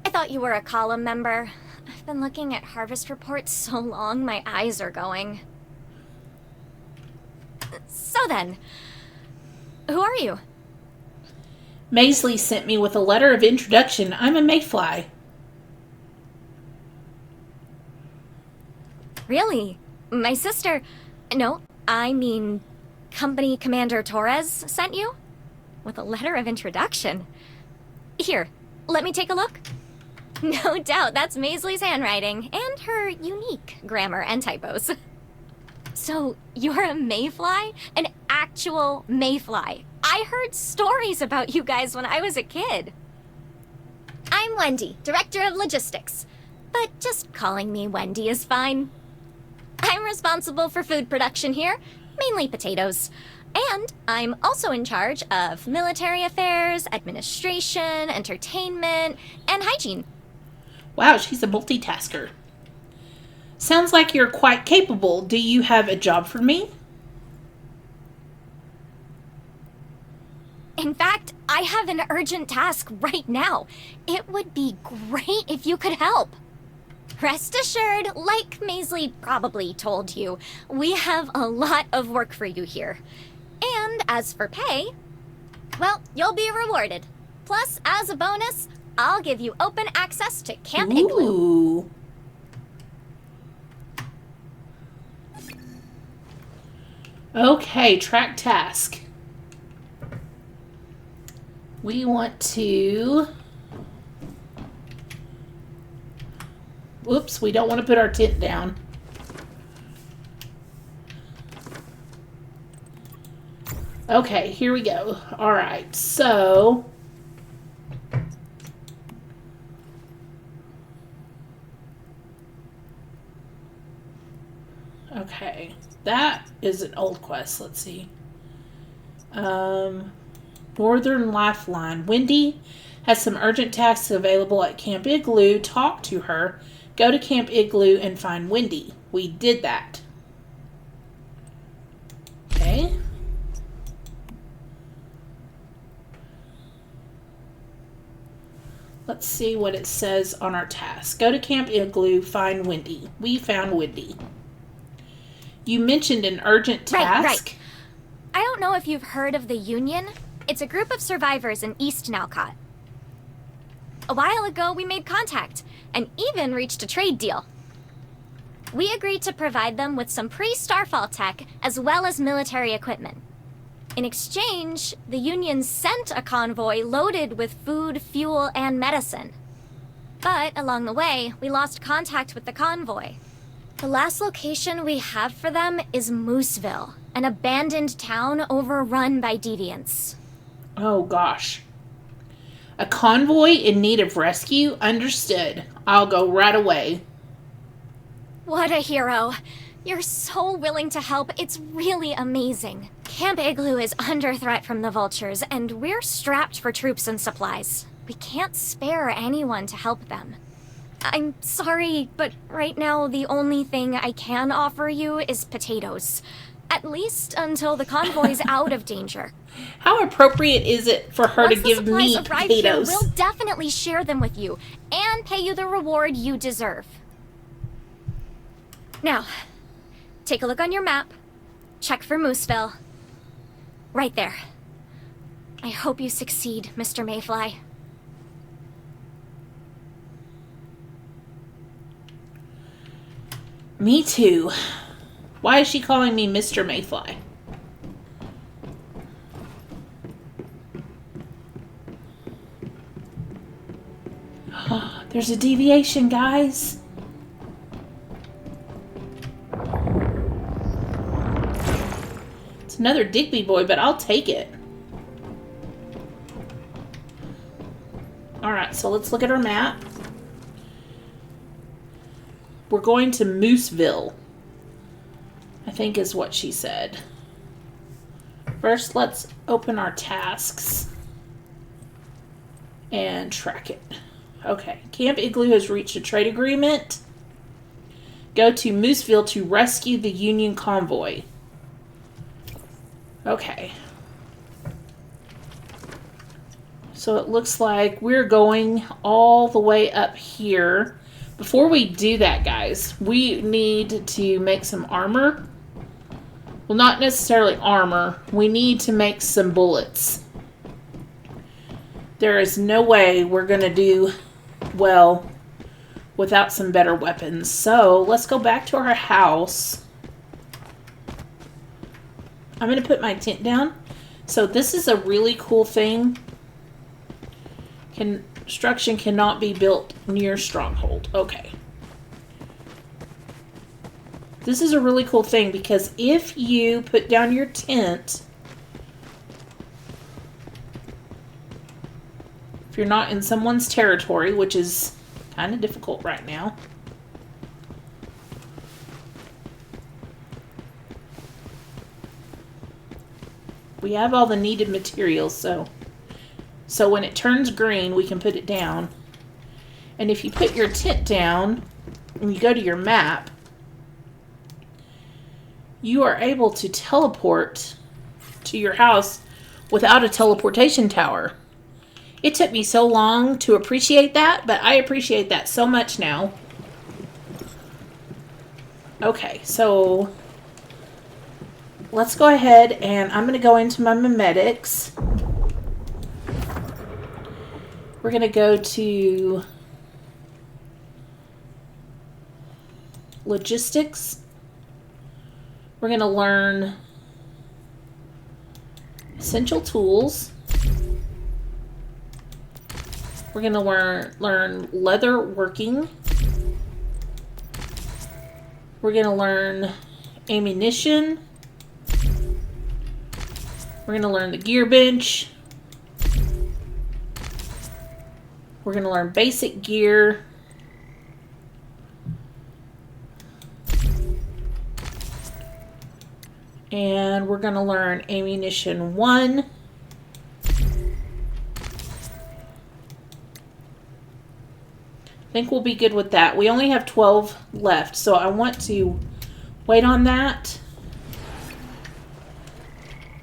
I thought you were a column member. I've been looking at harvest reports so long, my eyes are going. So then, who are you? Maisley sent me with a letter of introduction. I'm a mayfly. Really? My sister... No, I mean, Company Commander Torres sent you? With a letter of introduction. Here, let me take a look. No doubt that's Maisley's handwriting, and her unique grammar and typos. So, you're a mayfly? An actual mayfly. I heard stories about you guys when I was a kid. I'm Wendy, Director of Logistics. But just calling me Wendy is fine. I'm responsible for food production here, mainly potatoes. And I'm also in charge of military affairs, administration, entertainment, and hygiene. Wow, she's a multitasker. Sounds like you're quite capable. Do you have a job for me? In fact, I have an urgent task right now. It would be great if you could help. Rest assured, like Maisley probably told you, we have a lot of work for you here. And as for pay, well, you'll be rewarded. Plus, as a bonus, I'll give you open access to Camp Igloo. Ooh. Okay, track task. We want to... Whoops, we don't want to put our tent down. Okay, here we go. Alright, so... Okay, that is an old quest. Let's see. Northern Lifeline. Wendy has some urgent tasks available at Camp Igloo. Talk to her. Go to Camp Igloo and find Wendy. We did that. Okay. Let's see what it says on our task. Go to Camp Igloo, find Wendy. We found Wendy. You mentioned an urgent task. Right. I don't know if you've heard of the Union. It's a group of survivors in East Nalcott. A while ago, we made contact, and even reached a trade deal. We agreed to provide them with some pre-Starfall tech, as well as military equipment. In exchange, the Union sent a convoy loaded with food, fuel, and medicine. But along the way, we lost contact with the convoy. The last location we have for them is Mooseville, an abandoned town overrun by deviants. Oh, gosh. A convoy in need of rescue? Understood. I'll go right away. What a hero. You're so willing to help. It's really amazing. Camp Igloo is under threat from the vultures, and we're strapped for troops and supplies. We can't spare anyone to help them. I'm sorry, but right now the only thing I can offer you is potatoes. At least until the convoy's out of danger. How appropriate is it for her to give me Once the supplies arrive here, potatoes? we'll definitely share them with you and pay you the reward you deserve. Now, take a look on your map. Check for Mooseville. Right there. I hope you succeed, Mr. Mayfly. Me too. Why is she calling me Mr. Mayfly? There's a deviation, guys. It's another Digby boy, but I'll take it. Alright, so let's look at our map. We're going to Mooseville, I think is what she said. First, let's open our tasks and track it. Okay, Camp Igloo has reached a trade agreement. Go to Mooseville to rescue the Union convoy. Okay. So it looks like we're going all the way up here. Before we do that, guys, we need to make some armor. Well, not necessarily armor. We need to make some bullets. There is no way we're going to do well without some better weapons. So let's go back to our house. I'm going to put my tent down. So this is a really cool thing. Construction cannot be built near stronghold. Okay. This is a really cool thing because if you put down your tent, if you're not in someone's territory, which is kind of difficult right now. We have all the needed materials, so when it turns green, we can put it down. And if you put your tent down and you go to your map, you are able to teleport to your house without a teleportation tower. It took me so long to appreciate that, but I appreciate that so much now. Okay, so let's go ahead and I'm going to go into my memetics. We're going to go to logistics. We're going to learn essential tools. We're going to learn leather working. We're going to learn ammunition. We're going to learn the gear bench. We're going to learn basic gear. And we're going to learn ammunition 1. I think we'll be good with that. We only have 12 left, so I want to wait on that.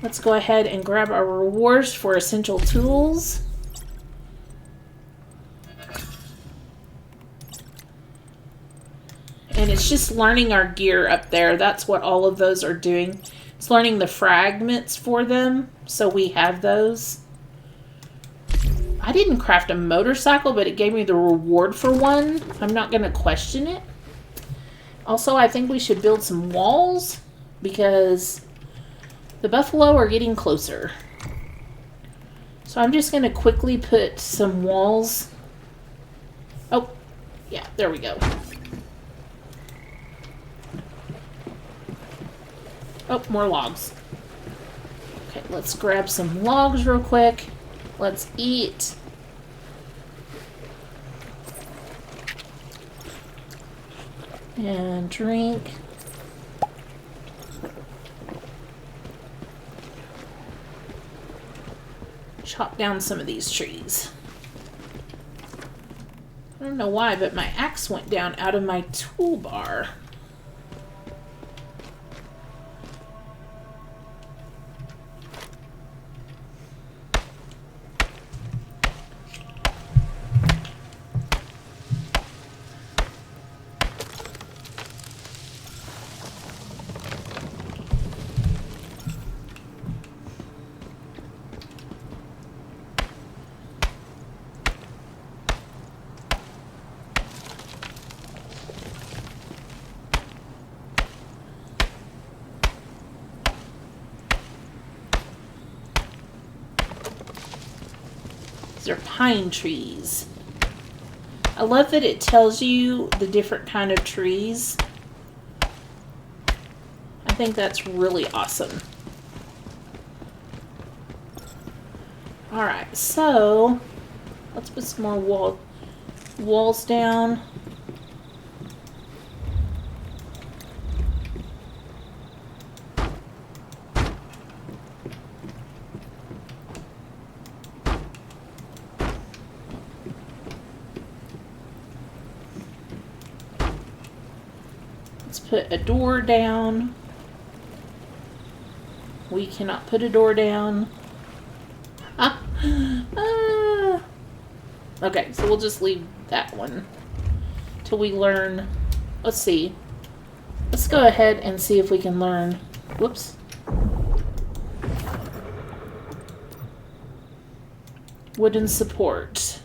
Let's go ahead and grab our rewards for essential tools. And it's just learning our gear up there. That's what all of those are doing. It's learning the fragments for them, so we have those. I didn't craft a motorcycle, but it gave me the reward for one. I'm not going to question it. Also, I think we should build some walls because the buffalo are getting closer. So I'm just going to quickly put some walls. Oh, yeah, there we go. Oh, more logs. Okay, let's grab some logs real quick. Let's eat. And drink. Chop down some of these trees. I don't know why, but my axe went down out of my toolbar. These are pine trees. I love that it tells you the different kind of trees. I think that's really awesome. Alright, so let's put some more walls down. Let's put a door down. We cannot put a door down. Okay, so we'll just leave that one till we learn. Let's see. Let's go ahead and see if we can learn. Whoops. Wooden support.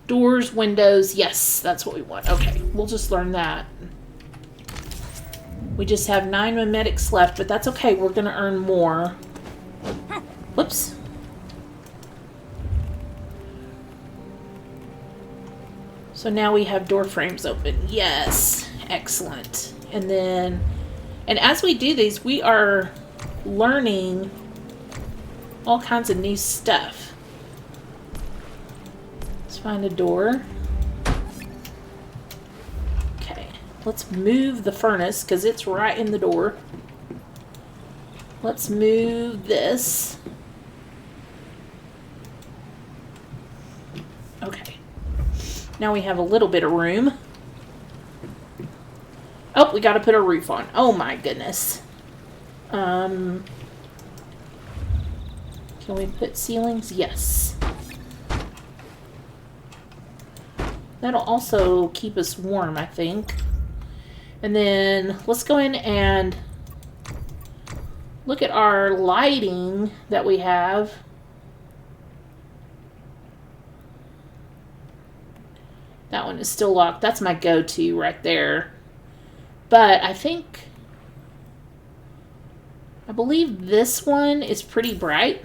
Doors, windows. Yes, that's what we want. Okay, we'll just learn that. We just have 9 mimetics left, but that's okay. We're going to earn more. Whoops. So now we have door frames open. Yes. Excellent. And then, and as we do these, we are learning all kinds of new stuff. Let's find a door. Okay. Let's move the furnace because it's right in the door. Let's move this. Okay. Now we have a little bit of room. Oh, we got to put a roof on. Oh my goodness. Can we put ceilings? Yes. That'll also keep us warm, I think. And then let's go in and look at our lighting that we have. That one is still locked. That's my go-to right there. But I believe this one is pretty bright.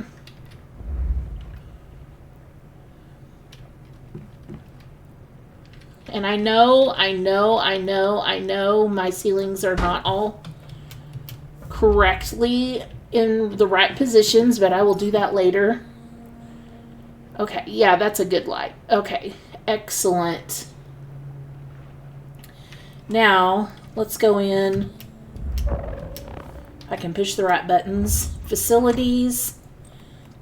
And I know my ceilings are not all correctly in the right positions, but I will do that later. Okay, yeah, that's a good light. Okay, excellent. Now, let's go in. I can push the right buttons. Facilities.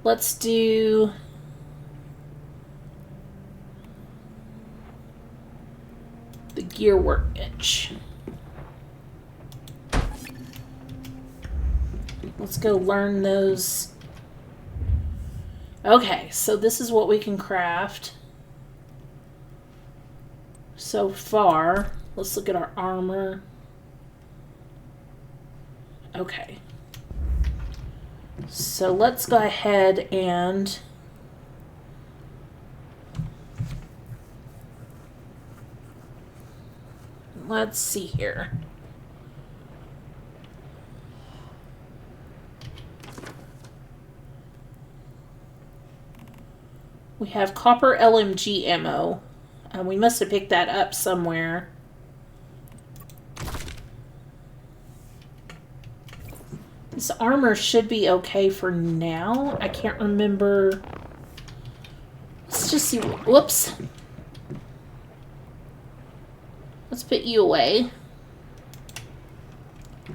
Let's do... the gear workbench. Let's go learn those. Okay, so this is what we can craft so far. Let's look at our armor. Okay. So let's go ahead and let's see here. We have copper LMG ammo. We must have picked that up somewhere. This armor should be okay for now. I can't remember. Let's just see. Whoops. Let's put you away.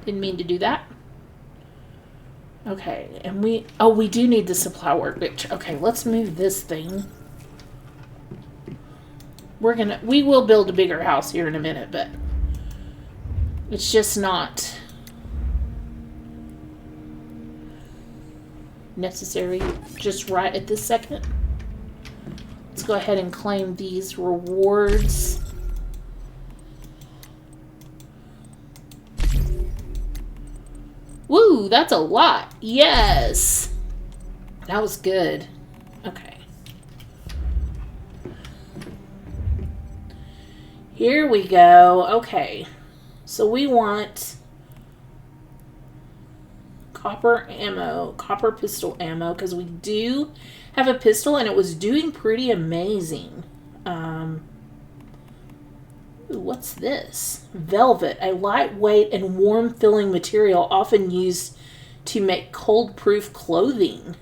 Didn't mean to do that. Okay, and we do need the supply workbench. Okay, let's move this thing. We will build a bigger house here in a minute, but it's just not necessary just right at this second. Let's go ahead and claim these rewards. Woo, that's a lot. Yes. That was good. Okay. Here we go. Okay. So we want copper ammo, copper pistol ammo, because we do have a pistol and it was doing pretty amazing. Ooh, what's this? Velvet, a lightweight and warm-filling material often used to make cold-proof clothing.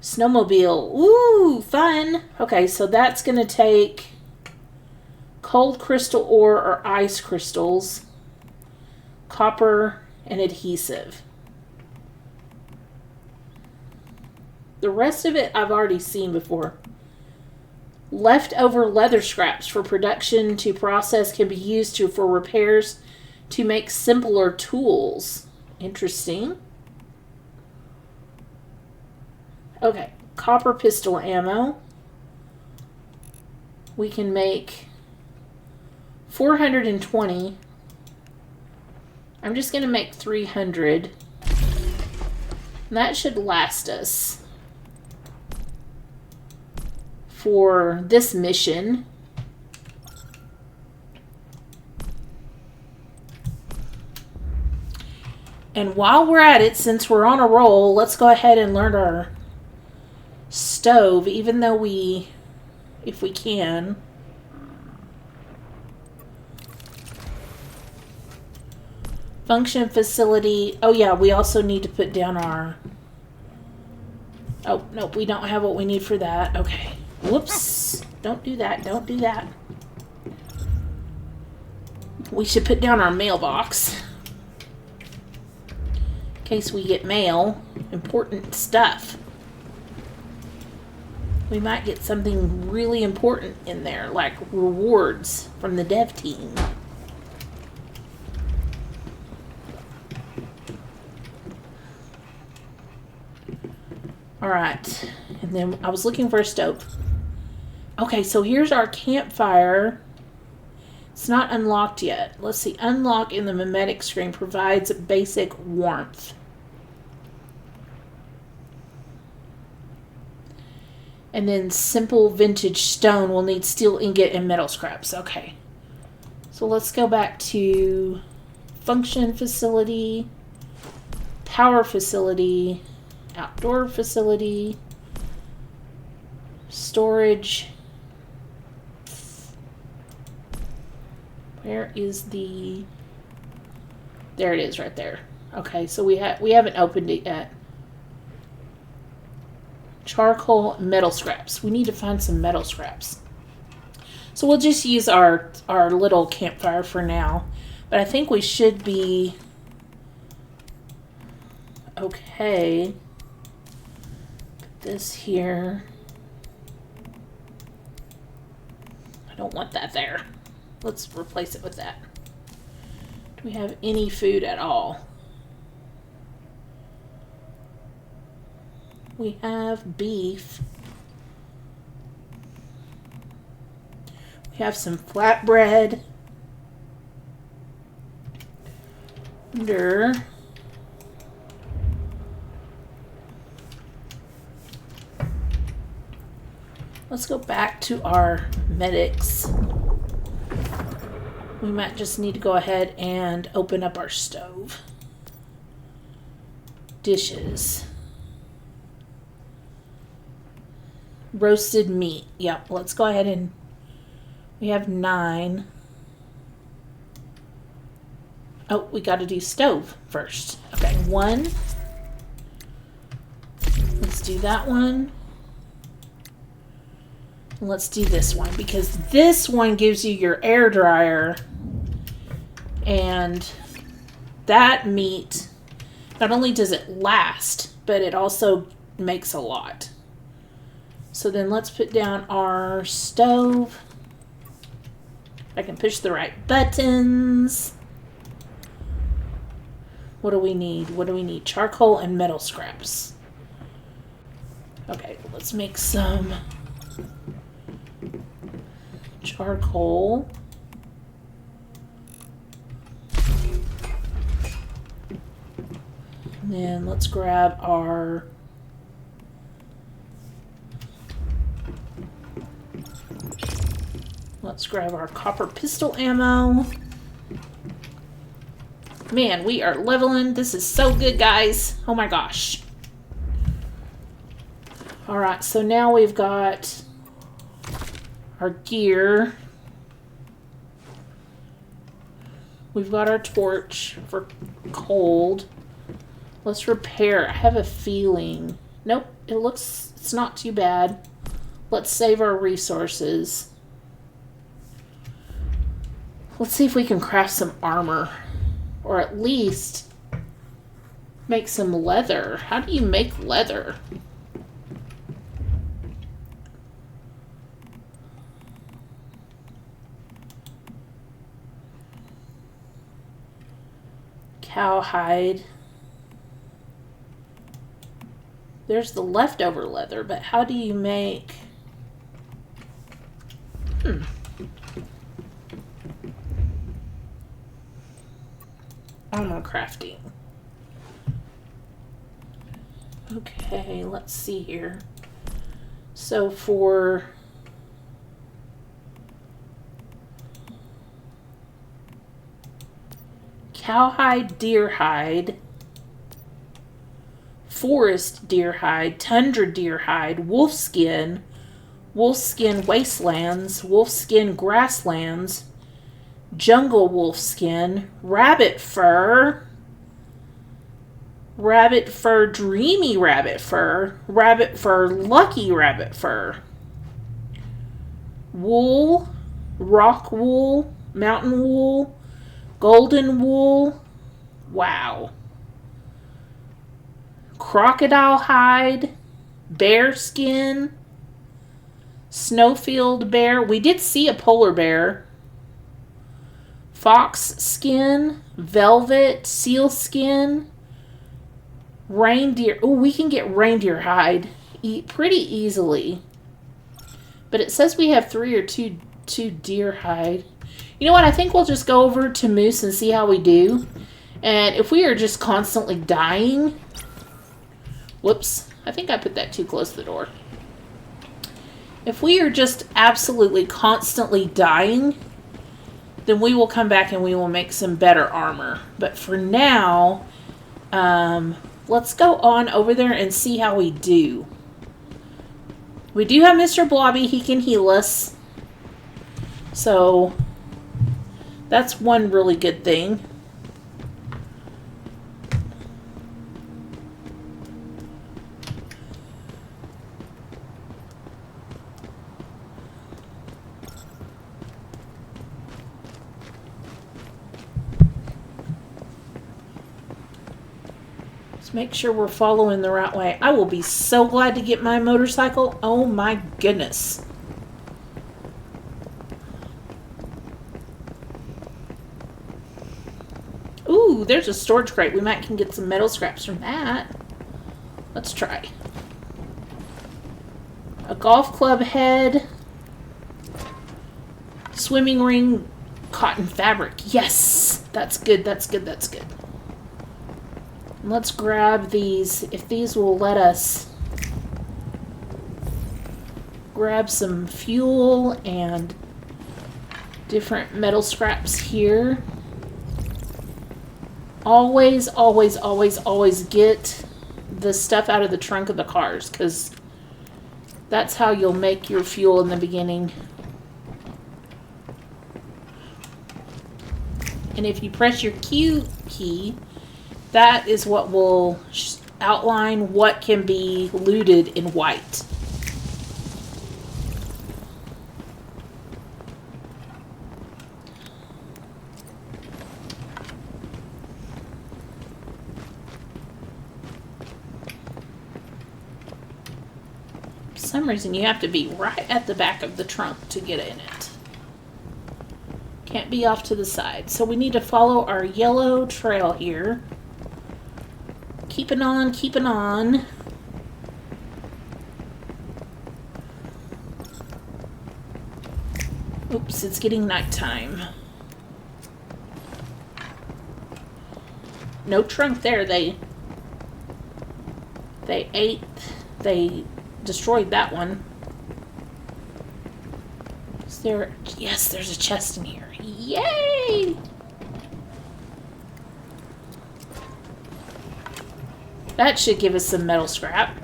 Snowmobile. Ooh, fun. Okay, so that's going to take cold crystal ore or ice crystals, copper, and adhesive. The rest of it I've already seen before. Leftover leather scraps for production to process can be used for repairs to make simpler tools. Interesting. Okay, copper pistol ammo. We can make 420. I'm just going to make 300. And that should last us for this mission. And while we're at it, since we're on a roll, let's go ahead and learn our stove, even though if we can. Function facility. Oh yeah, we also need to put down our... Oh, nope, we don't have what we need for that. Okay. Whoops. Don't do that. Don't do that. We should put down our mailbox. In case we get mail. Important stuff. We might get something really important in there, like rewards from the dev team. Alright, and then I was looking for a stove. Okay, so here's our campfire. It's not unlocked yet. Let's see, unlock in the mimetic screen provides basic warmth. And then simple vintage stone will need steel ingot and metal scraps. Okay, so let's go back to function facility, power facility, outdoor facility, storage. Where is the... There it is, right there. Okay, so we haven't opened it yet. Charcoal, metal scraps. We need to find some metal scraps. So we'll just use our little campfire for now. But I think we should be okay. This here. I don't want that there. Let's replace it with that. Do we have any food at all? We have beef. We have some flatbread. Under. Let's go back to our medics. We might just need to go ahead and open up our stove. Dishes. Roasted meat. Yep, let's go ahead and... We have 9. Oh, we got to do stove first. Okay, 1. Let's do that one. Let's do this one, because this one gives you your air dryer, and that meat, not only does it last, but it also makes a lot. So then let's put down our stove. I can push the right buttons. What do we need? What do we need? Charcoal and metal scraps. Okay, let's make some charcoal. And then let's grab our copper pistol ammo. Man, we are leveling. This is so good, guys. Oh my gosh. Alright, so now we've got our gear. We've got our torch for cold. Let's repair. I have a feeling. Nope, it's not too bad. Let's save our resources. Let's see if we can craft some armor. Or at least make some leather. How do you make leather? Cowhide. There's the leftover leather, but how do you make... Armor crafting. Okay, let's see here. So for cowhide, deer hide, forest deer hide, tundra deer hide, wolfskin wastelands, wolfskin grasslands, jungle wolfskin, rabbit fur, dreamy rabbit fur, lucky rabbit fur, wool, rock wool, mountain wool, golden wool. Wow. Crocodile hide, bear skin, snowfield bear. We did see a polar bear. Fox skin, velvet, seal skin, reindeer. Oh, we can get reindeer hide pretty easily. But it says we have 3 or 2 deer hide. You know what? I think we'll just go over to moose and see how we do. And if we are just constantly dying... Whoops. I think I put that too close to the door. If we are just absolutely constantly dying, then we will come back and we will make some better armor. But for now, let's go on over there and see how we do. We do have Mr. Blobby. He can heal us. So, that's one really good thing. Make sure we're following the right way. I will be so glad to get my motorcycle. Oh my goodness. Ooh, there's a storage crate. We might can get some metal scraps from that. Let's try. A golf club head. Swimming ring cotton fabric. Yes! That's good, that's good, that's good. Let's grab these, if these will let us grab some fuel and different metal scraps here. Always, always, always, always get the stuff out of the trunk of the cars, because that's how you'll make your fuel in the beginning. And if you press your Q key, that is what will outline what can be looted in white. For some reason you have to be right at the back of the trunk to get in it. Can't be off to the side. So we need to follow our yellow trail here. Keeping on, keeping on. Oops, it's getting nighttime. No trunk there. They destroyed that one. Is there... Yes, there's a chest in here. Yay! That should give us some metal scrap.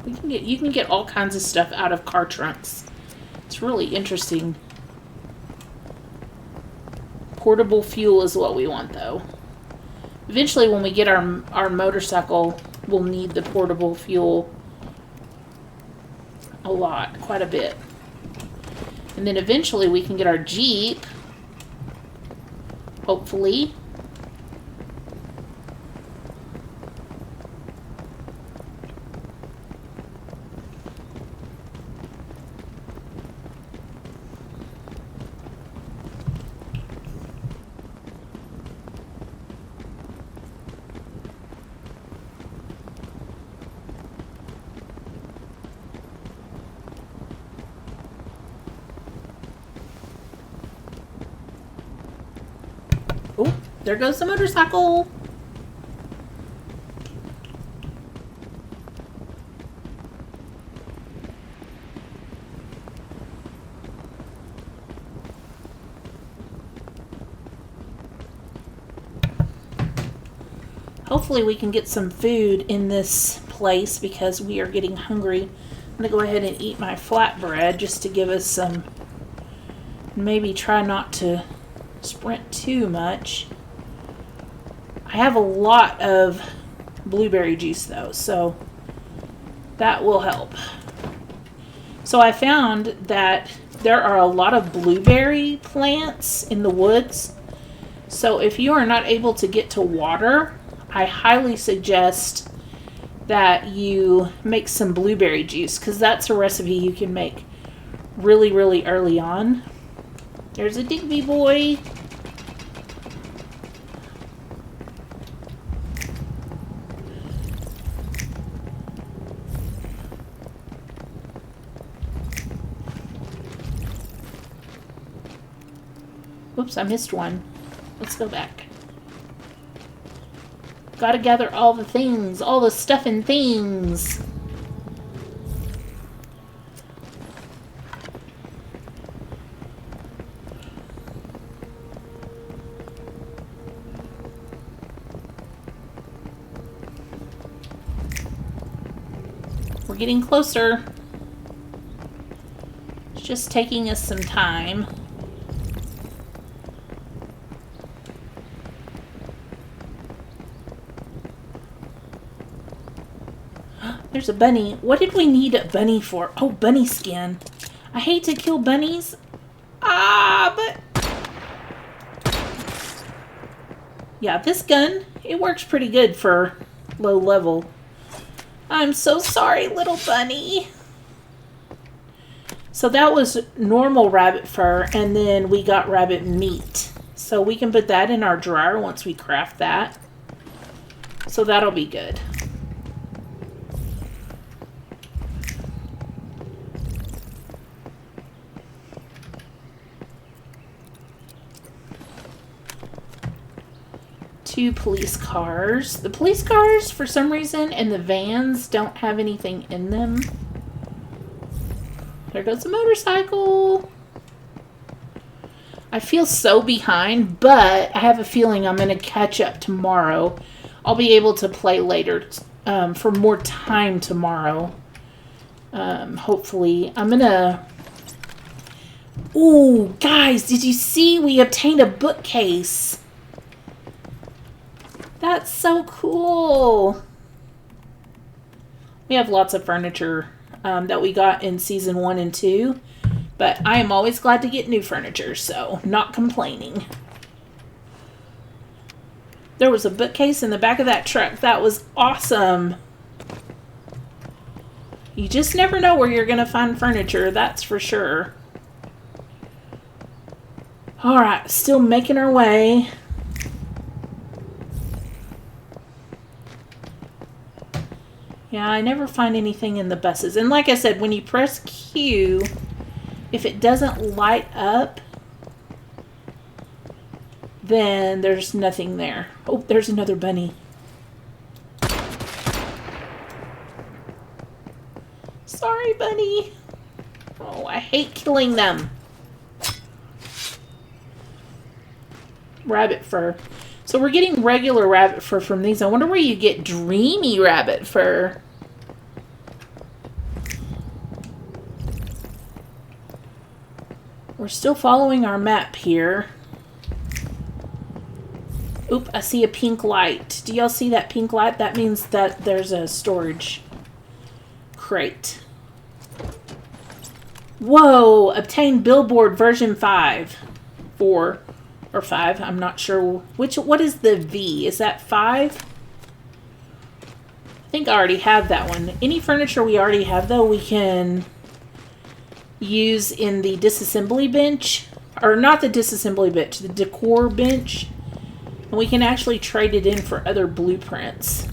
You can get all kinds of stuff out of car trunks. It's really interesting. Portable fuel is what we want, though. Eventually, when we get our motorcycle, we'll need the portable fuel a lot, quite a bit. And then eventually we can get our Jeep. Hopefully. Oh, there goes the motorcycle. hopefully we can get some food in this place because we are getting hungry. I'm going to go ahead and eat my flatbread just to give us some, maybe try not to sprint too much. I have a lot of blueberry juice though, so that will help. So I found that there are a lot of blueberry plants in the woods. So if you are not able to get to water, I highly suggest that you make some blueberry juice, because that's a recipe you can make really, really early on. There's a Digby boy. Whoops, I missed one. Let's go back. Gotta gather all the things, all the stuff and things. We're getting closer. It's just taking us some time. There's a bunny. What did we need a bunny for? Oh, bunny skin. I hate to kill bunnies. But... yeah, this gun, it works pretty good for low level. I'm so sorry, little bunny. So that was normal rabbit fur, and then we got rabbit meat. So we can put that in our drawer once we craft that. So that'll be good. Two police cars. The police cars, for some reason, and the vans don't have anything in them. There goes the motorcycle. I feel so behind, but I have a feeling I'm going to catch up tomorrow. I'll be able to play later for more time tomorrow. Hopefully. I'm going to... Ooh, guys, did you see we obtained a bookcase? That's so cool. We have lots of furniture that we got in season 1 and 2. But I am always glad to get new furniture, so not complaining. There was a bookcase in the back of that truck. That was awesome. You just never know where you're going to find furniture, that's for sure. Alright, still making our way. Yeah, I never find anything in the buses. And like I said, when you press Q, if it doesn't light up, then there's nothing there. Oh, there's another bunny. Sorry, bunny. Oh, I hate killing them. Rabbit fur. So we're getting regular rabbit fur from these. I wonder where you get dreamy rabbit fur. We're still following our map here. Oop, I see a pink light. Do y'all see that pink light? That means that there's a storage crate. Whoa! Obtain billboard version 5. 4 or 5. I'm not sure which. What is the V? Is that 5? I think I already have that one. Any furniture we already have, though, we can use in the disassembly bench. Or not the disassembly bench, the decor bench. And we can actually trade it in for other blueprints.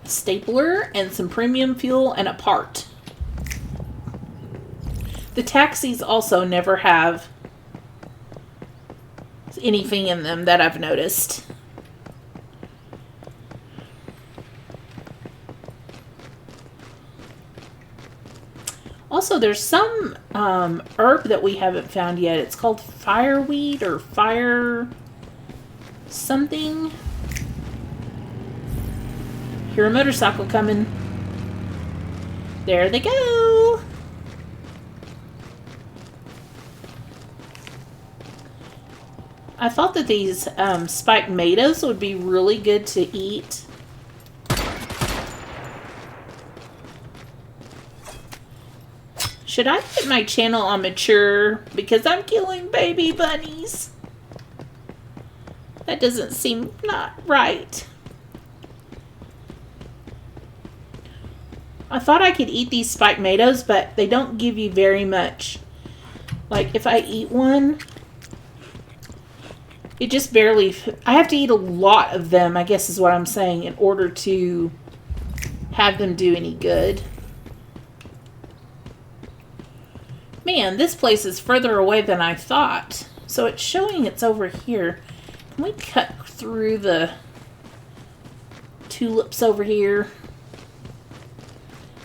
A stapler and some premium fuel and a part. The taxis also never have anything in them that I've noticed. Also, there's some herb that we haven't found yet. It's called fireweed or fire something. Hear a motorcycle coming. There they go. I thought that these spiked tomatoes would be really good to eat. Should I put my channel on mature because I'm killing baby bunnies? That doesn't seem not right. I thought I could eat these spiked tomatoes, but they don't give you very much. Like, if I eat one, it just barely... I have to eat a lot of them, I guess is what I'm saying, in order to have them do any good. Man, this place is further away than I thought. So it's showing it's over here. Can we cut through the tulips over here?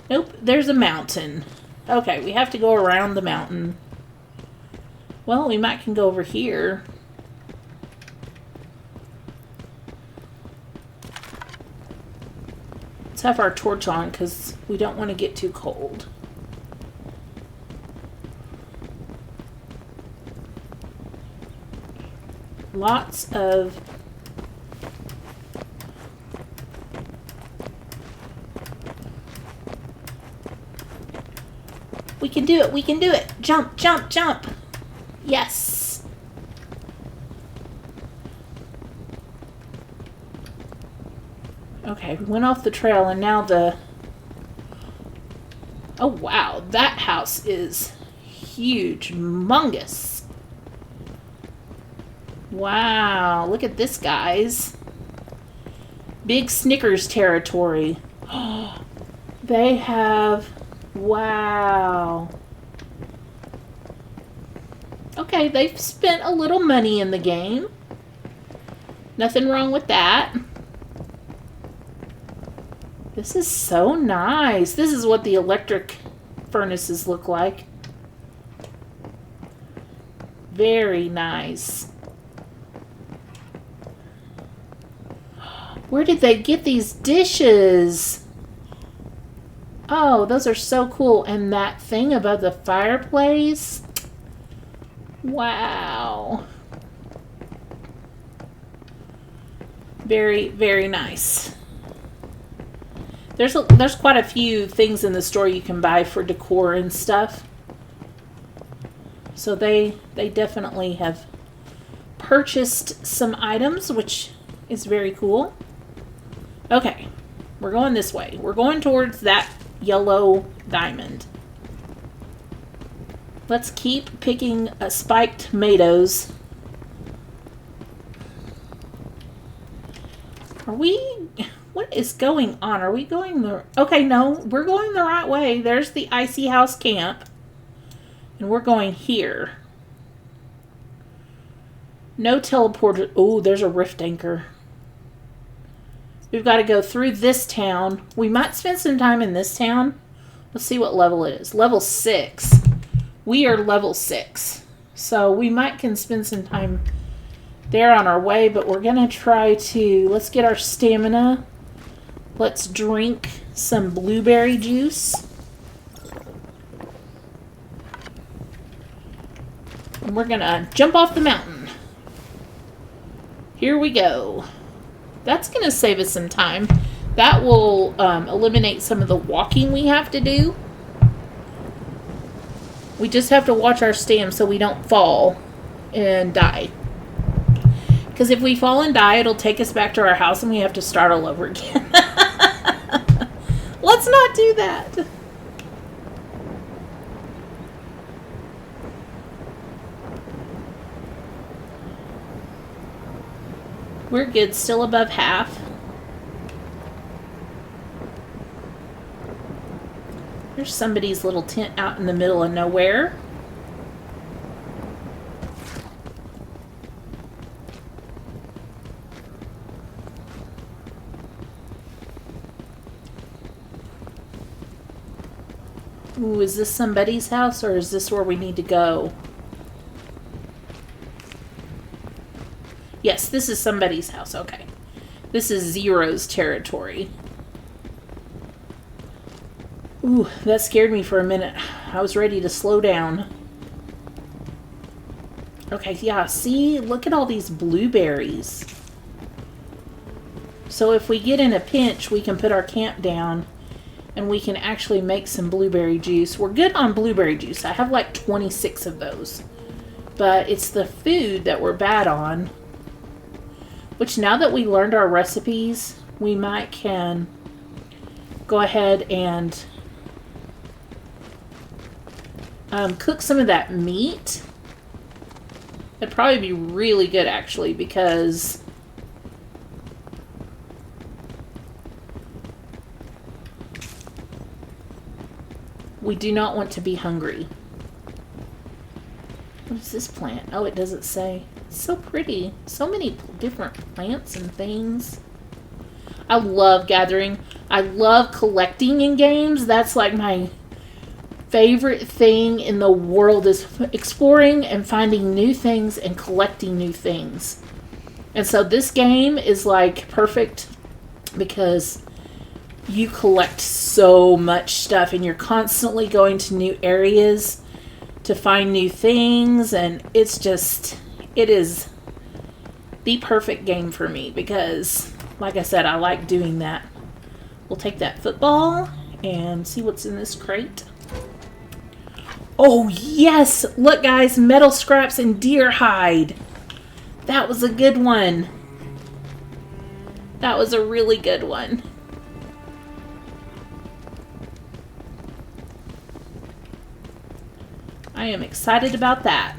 Nope, there's a mountain. Okay, we have to go around the mountain. Well, we might can go over here. Let's have our torch on because we don't want to get too cold. Lots of we can do it, we can do it. Jump, jump, jump. Yes. Okay, we went off the trail and now the... Oh wow, that house is huge, humongous. Wow, look at this, guys. Big Snickers territory. They have... Wow. Okay, they've spent a little money in the game. Nothing wrong with that. This is so nice. This is what the electric furnaces look like. Very nice. Where did they get these dishes? Oh, those are so cool. And that thing above the fireplace? Wow. Very, very nice. There's quite a few things in the store you can buy for decor and stuff. So they definitely have purchased some items, which is very cool. Okay, we're going this way. We're going towards that yellow diamond. Let's keep picking spiked tomatoes. Are we... What is going on? Are we going the... Okay, no, we're going the right way. There's the Icy House Camp. And we're going here. No teleporter... Oh, there's a rift anchor. We've got to go through this town. We might spend some time in this town. Let's see what level it is. Level 6. We are level 6. So we might can spend some time there on our way, but we're going to try to... Let's get our stamina. Let's drink some blueberry juice. And we're going to jump off the mountain. Here we go. That's going to save us some time. That will eliminate some of the walking we have to do. We just have to watch our stamina so we don't fall and die. Because if we fall and die, it'll take us back to our house and we have to start all over again. Let's not do that. We're good, still above half. There's somebody's little tent out in the middle of nowhere. Ooh, is this somebody's house or is this where we need to go? Yes, this is somebody's house. Okay. This is Zero's territory. Ooh, that scared me for a minute. I was ready to slow down. Okay, yeah, see? Look at all these blueberries. So if we get in a pinch, we can put our camp down and we can actually make some blueberry juice. We're good on blueberry juice. I have like 26 of those. But it's the food that we're bad on. Which now that we learned our recipes, we might can go ahead and cook some of that meat. It'd probably be really good actually because we do not want to be hungry. What is this plant? Oh, it doesn't say. It's so pretty. So many different plants and things. I love gathering. I love collecting in games. That's like my favorite thing in the world is exploring and finding new things and collecting new things. And so this game is like perfect because you collect so much stuff and you're constantly going to new areas to find new things, and it's just, it is the perfect game for me because, like I said, I like doing that. We'll take that football and see what's in this crate. Oh yes! Look guys, metal scraps and deer hide. That was a good one. That was a really good one. I am excited about that.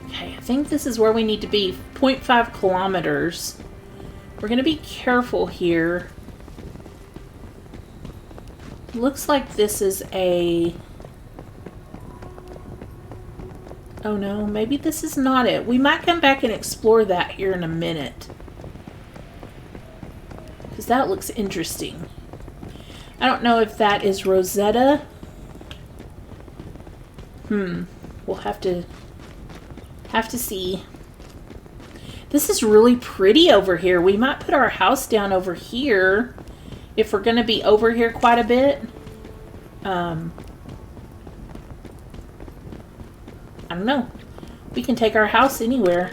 Okay, I think this is where we need to be. 0.5 kilometers. We're going to be careful here. Looks like this is a... Oh no, maybe this is not it. We might come back and explore that here in a minute. Because that looks interesting. I don't know if that is Rosetta. We'll have to see. This is really pretty over here. We might put our house down over here if we're going to be over here quite a bit. I don't know. We can take our house anywhere.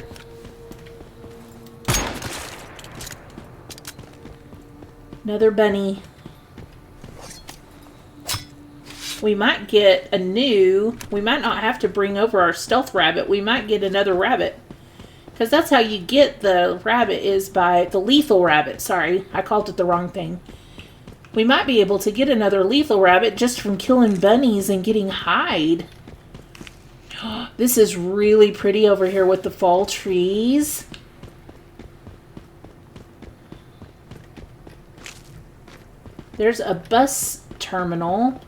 Another bunny. We might get a new... We might not have to bring over our stealth rabbit. We might get another rabbit. Because that's how you get the rabbit, is by... The lethal rabbit. Sorry, I called it the wrong thing. We might be able to get another lethal rabbit just from killing bunnies and getting hide. This is really pretty over here with the fall trees. There's a bus terminal.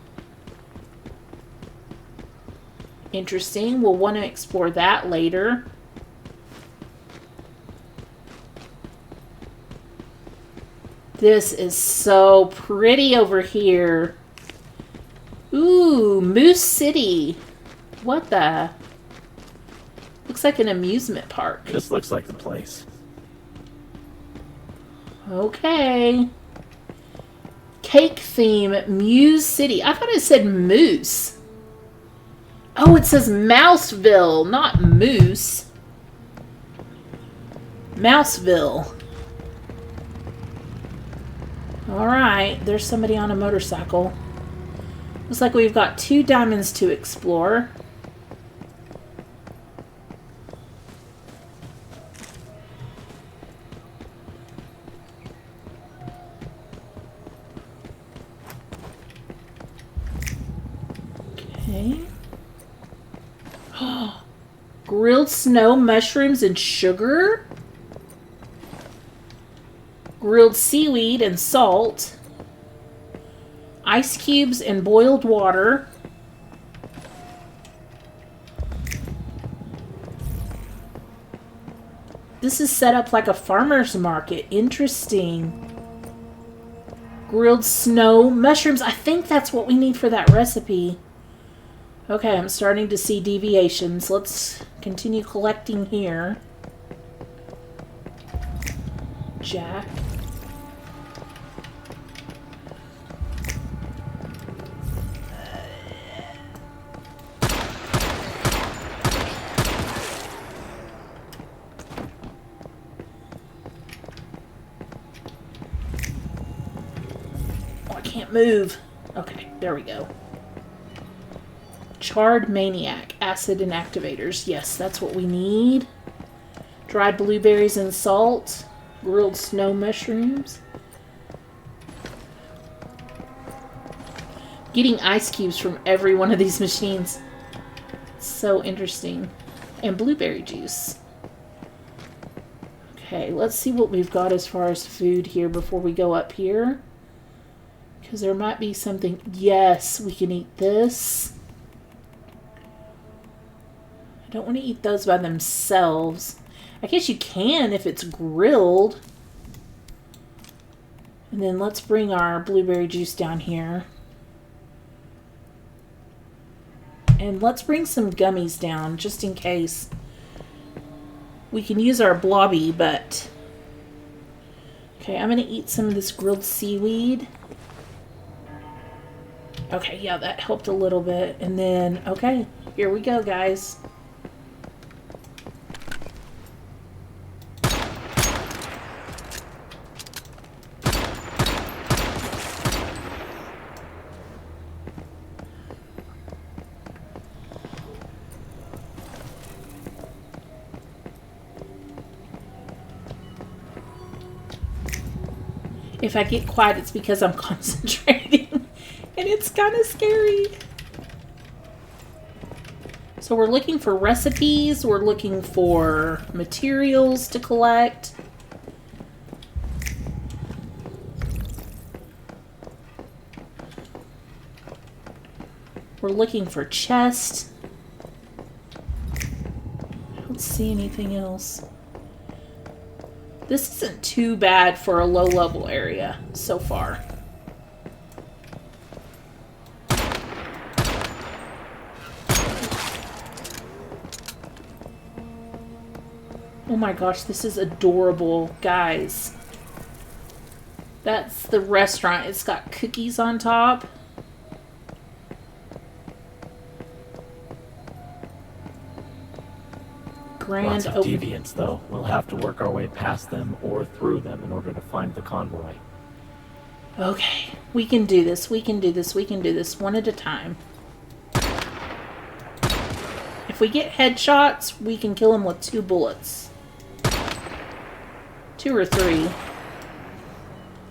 Interesting. We'll want to explore that later. This is so pretty over here. Ooh, Moose City. What the? Looks like an amusement park. This looks like the place. Okay. Cake theme, Muse City. I thought it said Moose. Oh, it says Mouseville, not Moose. Mouseville. Alright, there's somebody on a motorcycle. Looks like we've got 2 diamonds to explore. Okay. Grilled snow, mushrooms, and sugar. Grilled seaweed and salt. Ice cubes and boiled water. This is set up like a farmer's market. Interesting. Grilled snow mushrooms. I think that's what we need for that recipe. Okay, I'm starting to see deviations. Let's continue collecting here. Jack. Oh, I can't move. Okay, there we go. Charred Maniac, acid and activators. Yes, that's what we need. Dried blueberries and salt. Grilled snow mushrooms. Getting ice cubes from every one of these machines. So interesting. And blueberry juice. Okay, let's see what we've got as far as food here before we go up here. Because there might be something. Yes, we can eat this. I don't want to eat those by themselves. I guess you can if it's grilled. And then let's bring our blueberry juice down here. And let's bring some gummies down just in case. We can use our blobby, but... Okay, I'm going to eat some of this grilled seaweed. Okay, yeah, that helped a little bit. And then, okay, here we go, guys. If I get quiet, it's because I'm concentrating. And it's kind of scary. So we're looking for recipes. We're looking for materials to collect. We're looking for chests. I don't see anything else. This isn't too bad for a low-level area so far. Oh my gosh, this is adorable, guys. That's the restaurant. It's got cookies on top. Lots of deviants, though. We'll have to work our way past them or through them in order to find the convoy. Okay, we can do this. We can do this. We can do this one at a time. If we get headshots, we can kill them with 2 bullets. 2 or 3.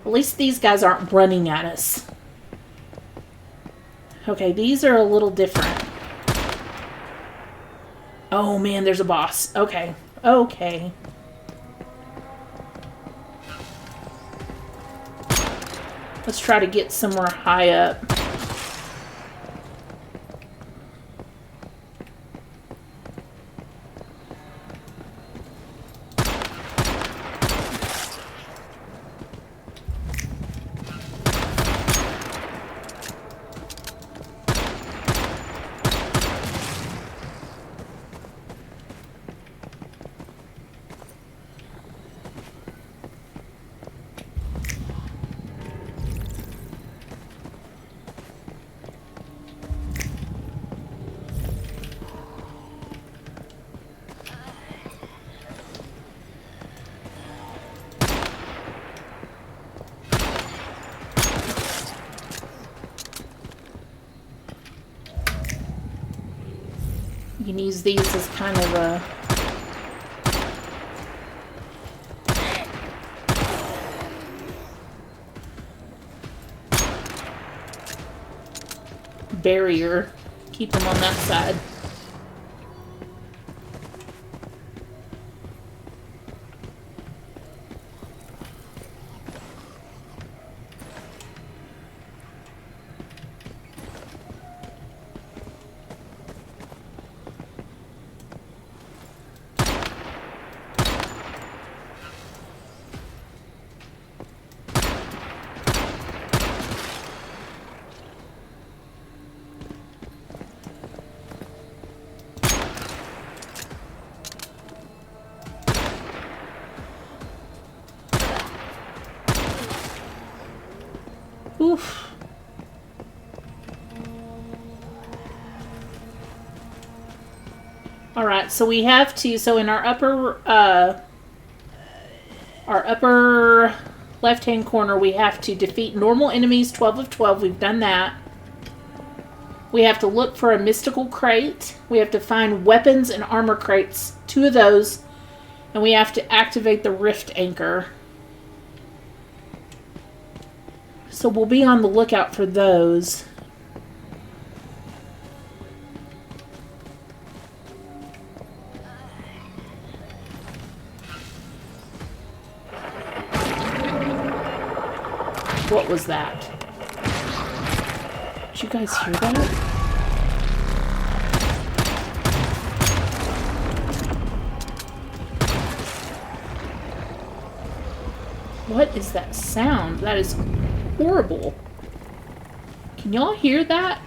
At least these guys aren't running at us. Okay, these are a little different. Oh man, there's a boss. Okay. Okay. Let's try to get somewhere high up. You can use these as kind of a barrier. Keep them on that side. Oof. Alright, so we have to, so in our upper left-hand corner, we have to defeat normal enemies, 12 of 12. We've done that. We have to look for a mystical crate. We have to find weapons and armor crates, 2 of those. And we have to activate the rift anchor. So we'll be on the lookout for those. What was that? Did you guys hear that? What is that sound? That is horrible. Can y'all hear that?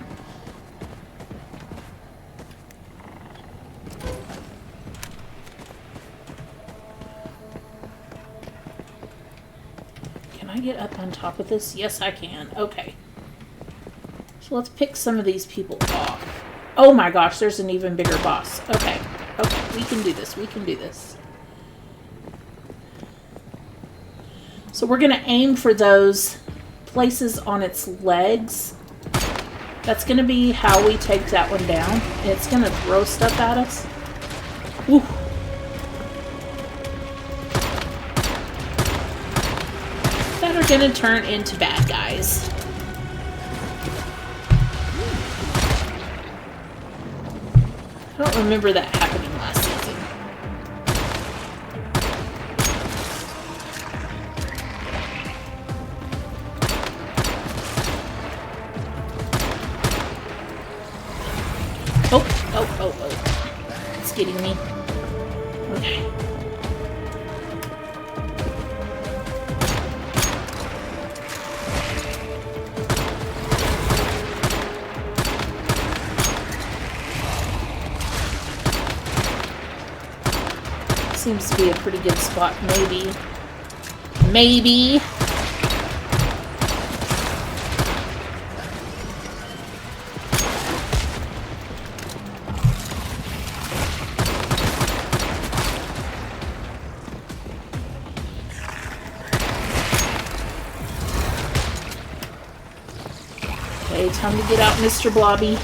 Can I get up on top of this? Yes, I can. Okay. So let's pick some of these people off. Oh my gosh, there's an even bigger boss. Okay. Okay, we can do this. We can do this. So we're going to aim for those places on its legs. That's going to be how we take that one down. And it's going to throw stuff at us. Woo. That are going to turn into bad guys. I don't remember that happening last season. Oh. It's getting me. Okay. Seems to be a pretty good spot, maybe. Maybe. Okay, time to get out, Mr. Blobby.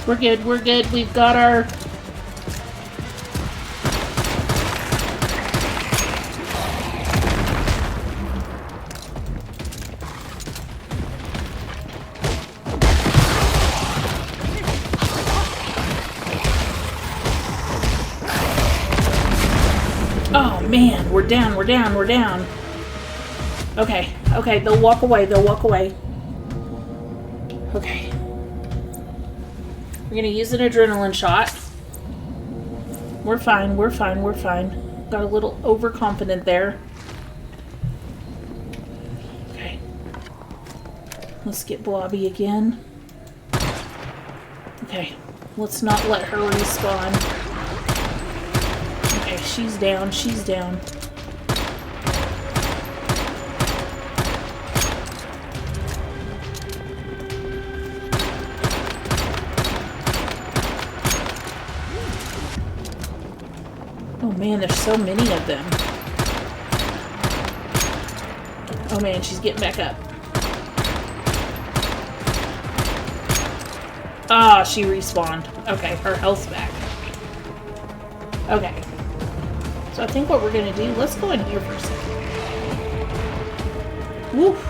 We're good, we're good. We've got our... Oh man, we're down, we're down, we're down. Okay, okay, they'll walk away, they'll walk away. Okay. We're gonna use an adrenaline shot. We're fine, we're fine, we're fine. Got a little overconfident there. Okay. Let's get Blobby again. Okay. Let's not let her respawn. Okay, she's down, she's down. Oh man, there's so many of them. Oh man, she's getting back up. Ah, she respawned. Okay, her health's back. Okay. So I think what we're gonna do, let's go in here for a second. Woof.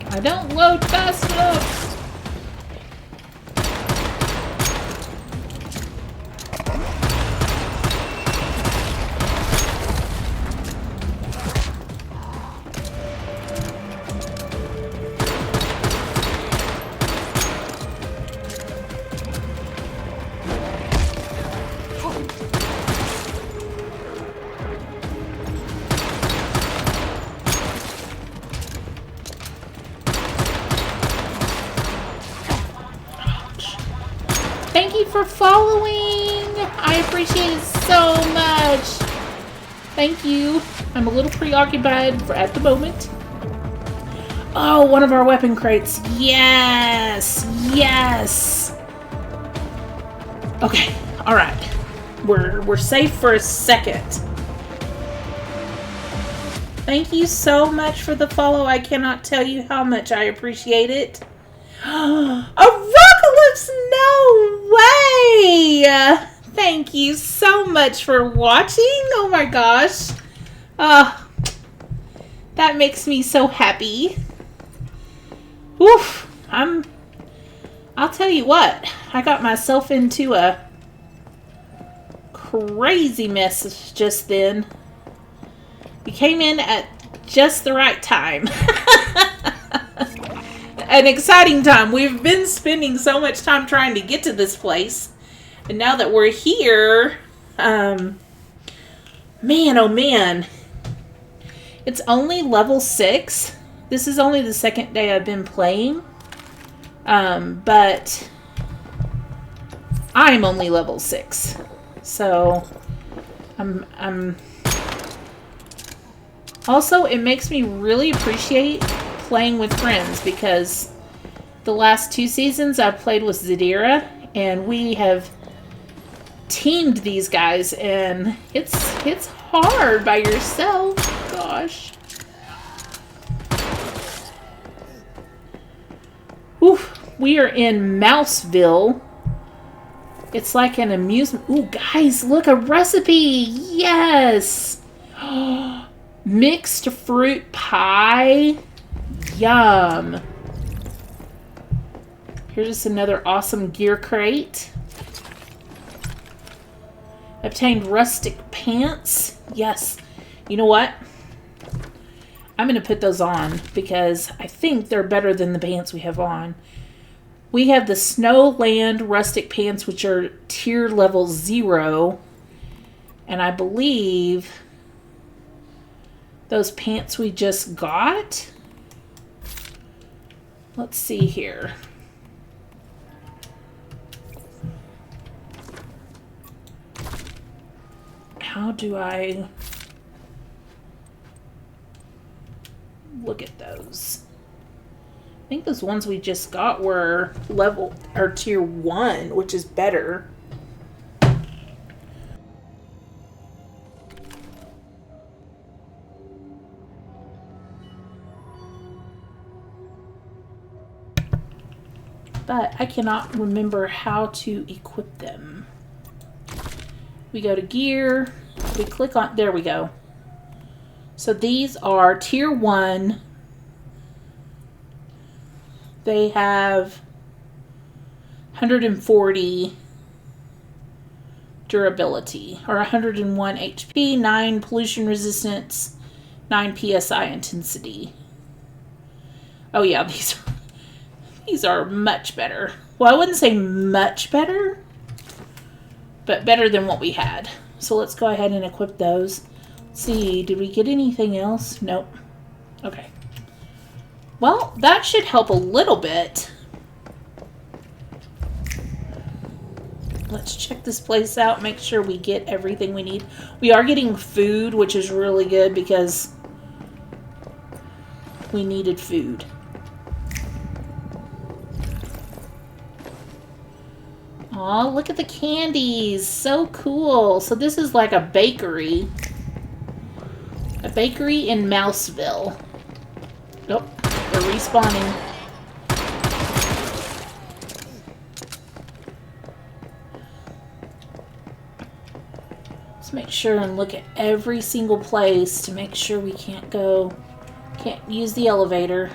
I don't load fast enough! Thank you for following! I appreciate it so much! Thank you. I'm a little preoccupied at the moment. Oh, one of our weapon crates. Yes! Yes! Okay, alright. We're safe for a second. Thank you so much for the follow. I cannot tell you how much I appreciate it. Apocalypse, no way! Thank you so much for watching. Oh my gosh. That makes me so happy. Oof. I'll tell you what. I got myself into a crazy mess just then. You came in at just the right time. An exciting time. We've been spending so much time trying to get to this place. And now that we're here, man, oh man. It's only level 6. This is only the second day I've been playing. But I'm only level 6. So I'm also, it makes me really appreciate playing with friends, because the last 2 seasons I've played with Zadira, and we have teamed these guys, and it's hard by yourself. Gosh. Oof. We are in Mouseville. It's like an amusement. Ooh, guys, look, a recipe. Yes. Mixed fruit pie. Yum. Here's just another awesome gear crate. Obtained rustic pants. Yes. You know what? I'm going to put those on because I think they're better than the pants we have on. We have the Snowland rustic pants, which are tier level 0. And I believe those pants we just got. Let's see here. How do I look at those? I think those ones we just got were level or tier 1, which is better. But I cannot remember how to equip them. We go to gear, we click on, there we go. So these are tier 1. They have 140 durability, or 101 HP, 9 pollution resistance, 9 PSI intensity. Oh yeah, these are much better. Well, I wouldn't say much better, but better than what we had. So let's go ahead and equip those. Let's see, did we get anything else? Nope. Okay. Well, that should help a little bit. Let's check this place out, make sure we get everything we need. We are getting food, which is really good because we needed food. Aw, look at the candies. So cool. So this is like a bakery. A bakery in Mouseville. Nope, they're respawning. Let's make sure and look at every single place to make sure we can't use the elevator.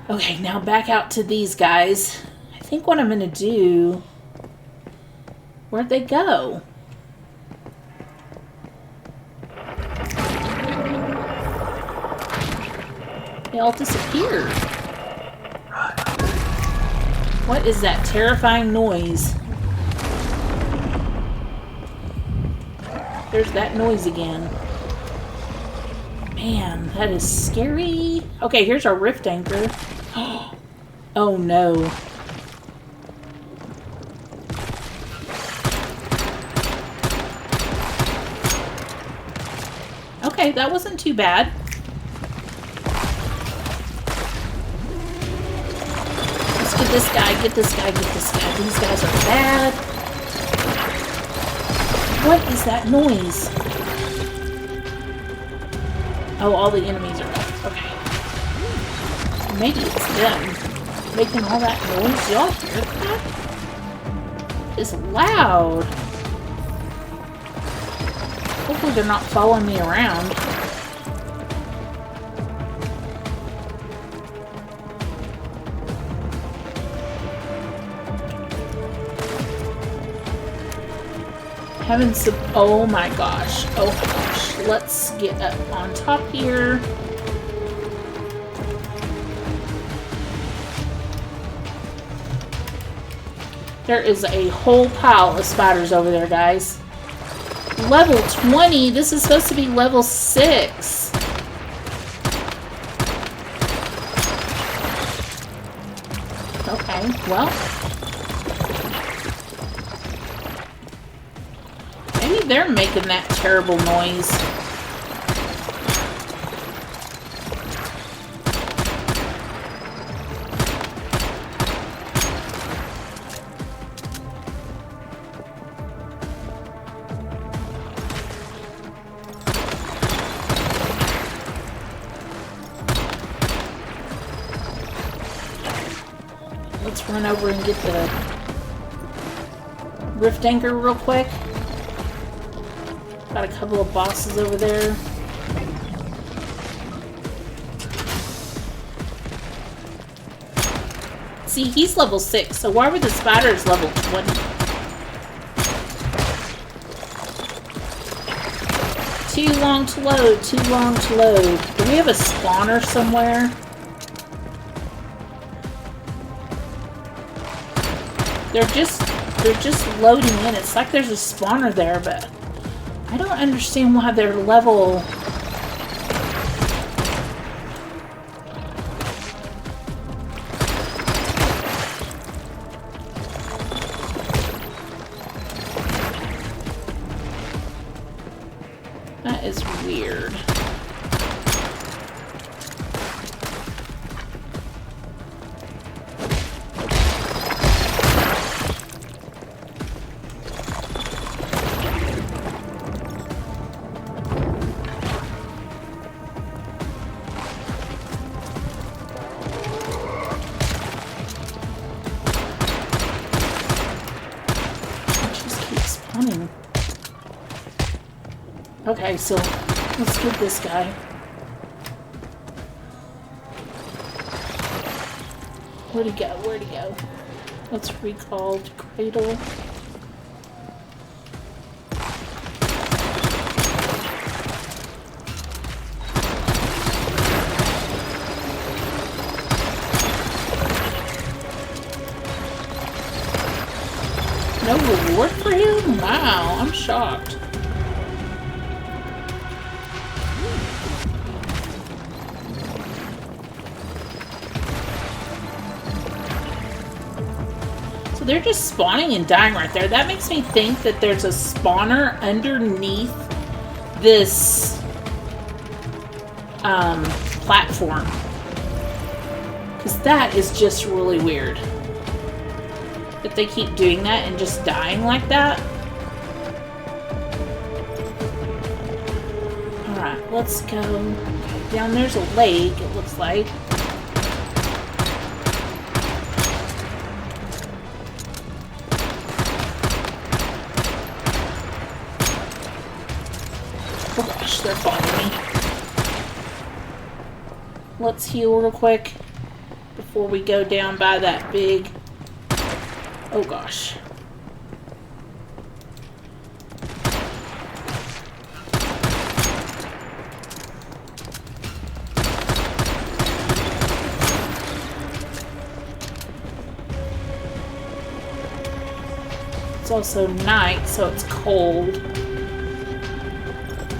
Okay, now back out to these guys. I think what I'm gonna do... Where'd they go? They all disappeared. What is that terrifying noise? There's that noise again. Man, that is scary. Okay, here's our rift anchor. Oh no. Okay, that wasn't too bad. Let's get this guy, get this guy, get this guy. These guys are bad. What is that noise? Oh, all the enemies are up. Okay. Maybe it's them making all that noise. Y'all hear that? It's loud. Hopefully they're not following me around. Oh my gosh. Oh my gosh. Let's get up on top here. There is a whole pile of spiders over there, guys. Level 20? This is supposed to be level 6. Okay, well. Maybe they're making that terrible noise. Let's run over and get the rift anchor real quick. Got a couple of bosses over there. See, he's level 6, so why were the spiders level 20? Too long to load, too long to load. Do we have a spawner somewhere? They're just loading in. It's like there's a spawner there, but I don't understand why they're level. That is weird. Okay, so let's get this guy. Where'd he go? Where'd he go? Let's recall Cradle. No reward for him? Wow, I'm shocked. So they're just spawning and dying right there. That makes me think that there's a spawner underneath this platform. Because that is just really weird. That they keep doing that and just dying like that. Alright, let's go. Okay, down there's a lake, it looks like. Oh gosh, they're following me. Let's heal real quick before we go down by that big... Oh gosh. It's also night, so it's cold.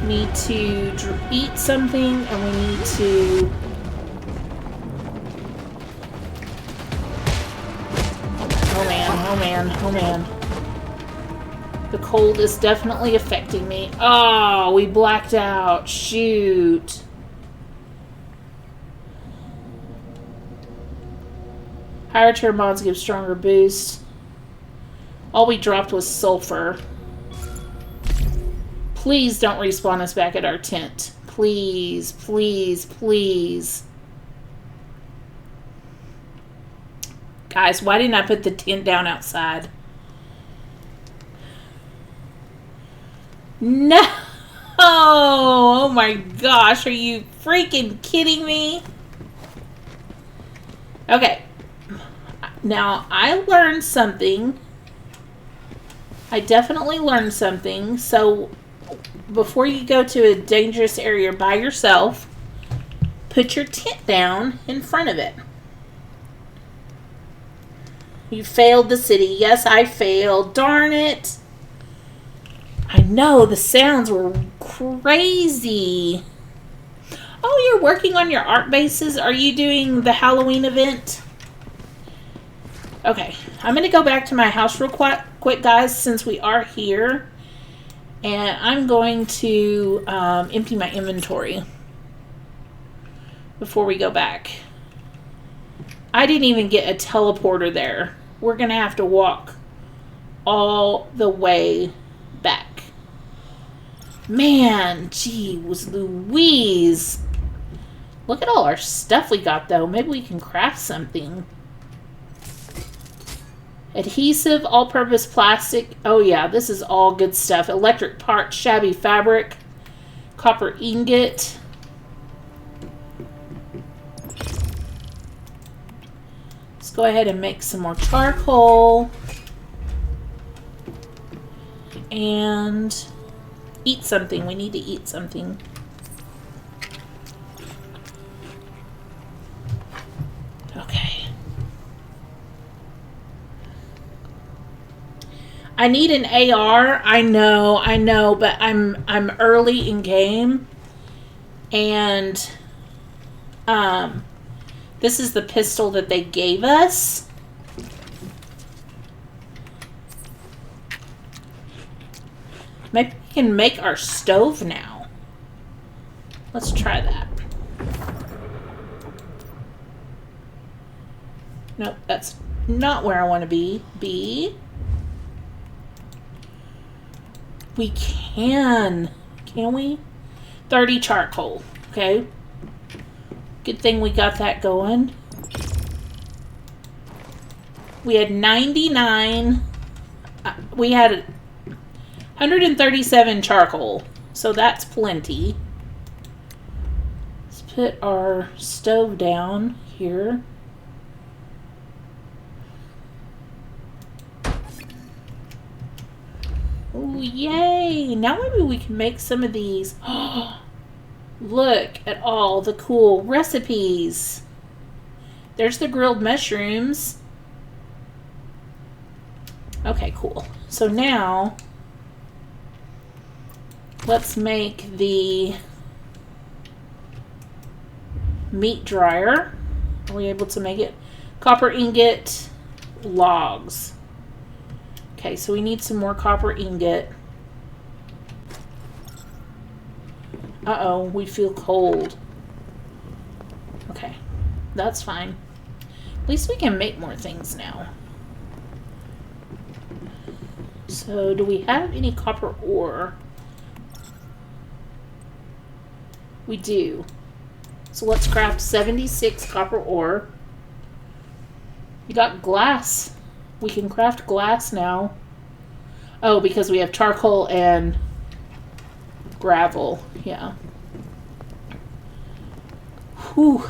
Need to eat something, and we need to... Oh man, oh man, oh man. The cold is definitely affecting me. Oh, we blacked out. Shoot. Higher tier mods give stronger boost. All we dropped was sulfur. Please don't respawn us back at our tent. Please, please, please. Guys, why didn't I put the tent down outside? No! Oh my gosh, are you freaking kidding me? Okay. Now, I learned something. I definitely learned something. So, before you go to a dangerous area by yourself, put your tent down in front of it. You failed the city. Yes, I failed. Darn it. I know, the sounds were crazy. Oh, you're working on your art bases? Are you doing the Halloween event? Okay, I'm going to go back to my house real quick, guys, since we are here. And I'm going to empty my inventory before we go back. I didn't even get a teleporter there. We're going to have to walk all the way back. Man, gee whiz Louise. Look at all our stuff we got, though. Maybe we can craft something. Adhesive, all-purpose plastic. Oh, yeah, this is all good stuff. Electric parts, shabby fabric, copper ingot. Let's go ahead and make some more charcoal. And eat something. We need to eat something. Okay. I need an AR. I know, but I'm early in game, and this is the pistol that they gave us. Maybe we can make our stove now. Let's try that. Nope, that's not where I want to be. We can we? 30 charcoal, okay. Good thing we got that going. We had 99, we had 137 charcoal, so that's plenty. Let's put our stove down here. Oh, yay! Now maybe we can make some of these. Look at all the cool recipes. There's the grilled mushrooms. Okay, cool. So now, let's make the meat dryer. Are we able to make it? Copper ingot, logs. Okay, so we need some more copper ingot. Uh-oh, we feel cold. Okay, that's fine. At least we can make more things now. So, do we have any copper ore? We do. So let's craft 76 copper ore. We got glass. We can craft glass now. Oh, because we have charcoal and gravel. Yeah. Whew.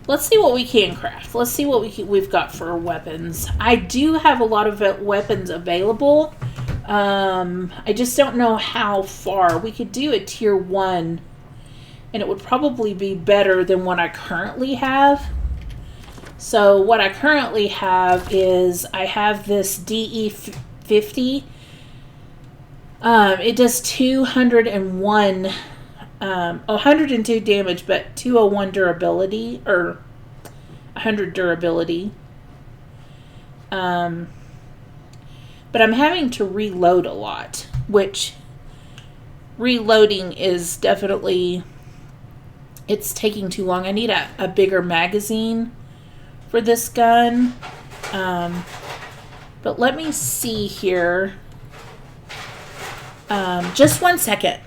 Let's see what we can craft. Let's see what we've got for weapons. I do have a lot of weapons available. I just don't know how far. We could do a tier 1, and it would probably be better than what I currently have. So what I currently have is I have this DE50. It does 201, 102 damage, but 201 durability, or 100 durability. But I'm having to reload a lot, which reloading is definitely, it's taking too long. I need a bigger magazine for this gun. But let me see here. Just 1 second.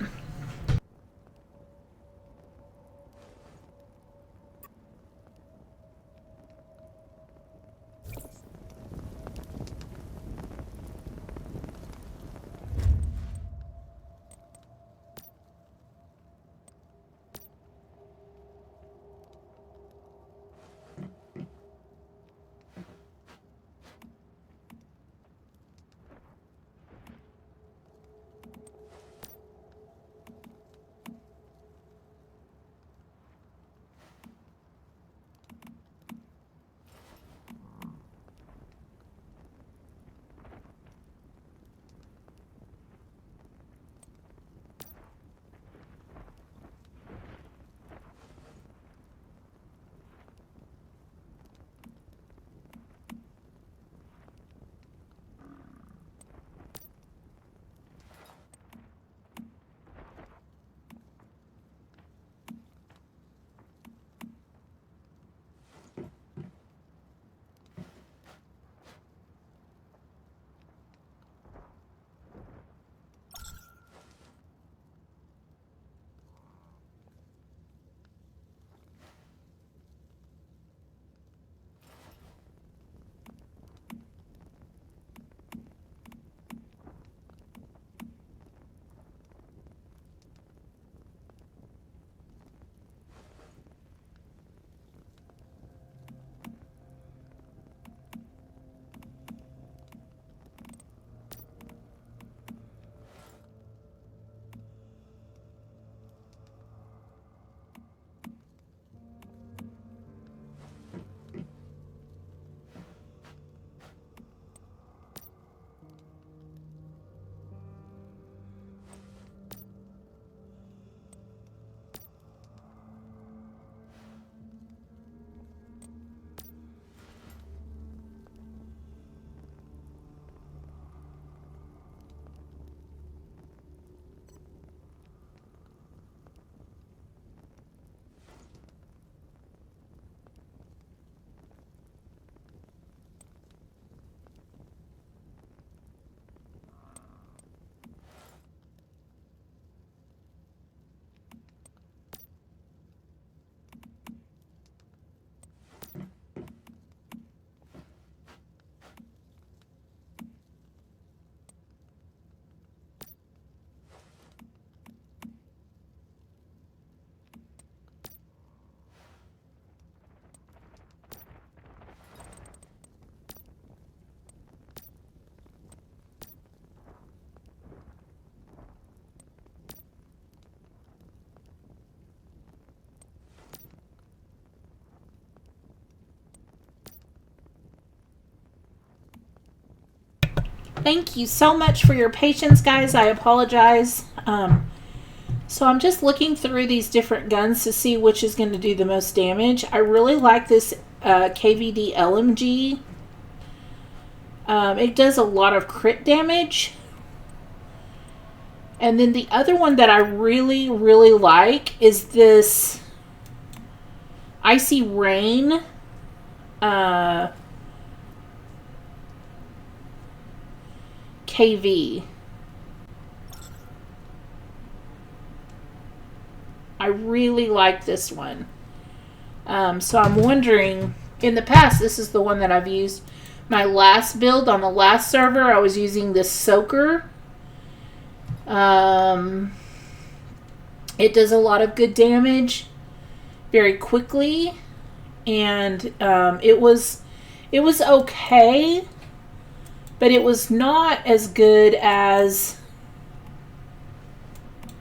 Thank you so much for your patience, guys. I apologize. So I'm just looking through these different guns to see which is going to do the most damage. I really like this KVD LMG It does a lot of crit damage. And then the other one that I really, really like is this Icy Rain. KV. I really like this one. So I'm wondering, in the past, this is the one that I've used. My last build on the last server, I was using this Soaker. It does a lot of good damage very quickly, and it was okay, but it was not as good as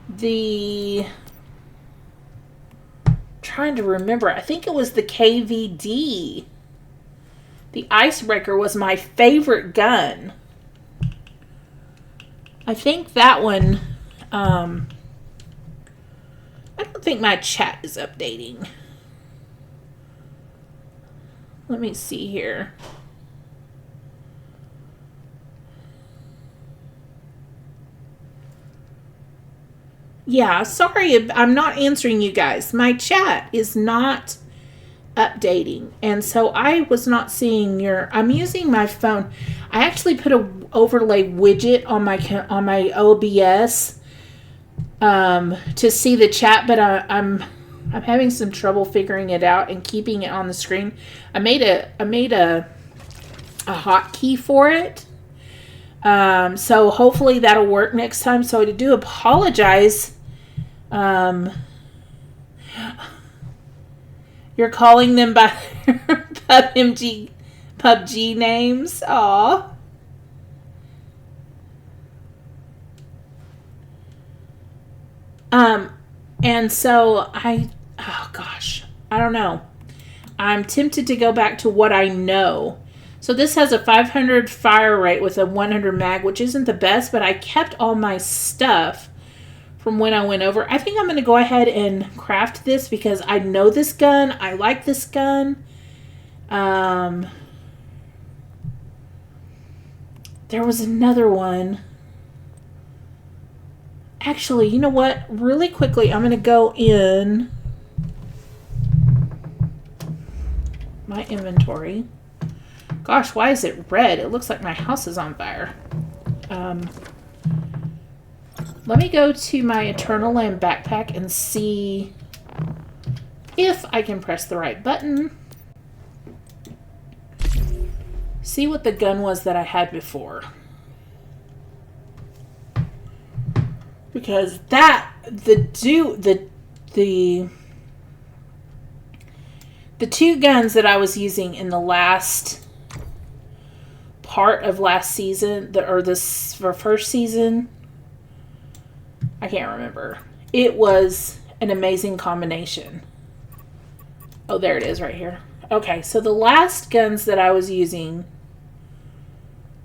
the, trying to remember, I think it was the KVD. The Icebreaker was my favorite gun. I think that one, I don't think my chat is updating. Let me see here. Yeah, sorry I'm not answering you guys. My chat is not updating, and so I was not seeing I'm using my phone. I actually put a overlay widget on my OBS to see the chat, but I'm having some trouble figuring it out and keeping it on the screen. I made a hotkey for it, so hopefully that'll work next time. So I do apologize. You're calling them by PUBG names. Aw. And so oh gosh, I don't know. I'm tempted to go back to what I know. So this has a 500 fire rate with a 100 mag, which isn't the best, but I kept all my stuff from when I went over. I think I'm going to go ahead and craft this because I know this gun. I like this gun. There was another one. Actually, you know what? Really quickly, I'm going to go in my inventory. Gosh, why is it red? It looks like my house is on fire. Let me go to my Eternal Land backpack and see if I can press the right button. See what the gun was that I had before. Because the two guns that I was using in the last part of last season, for first season, I can't remember. It was an amazing combination. Oh, there it is right here. Okay, so the last guns that I was using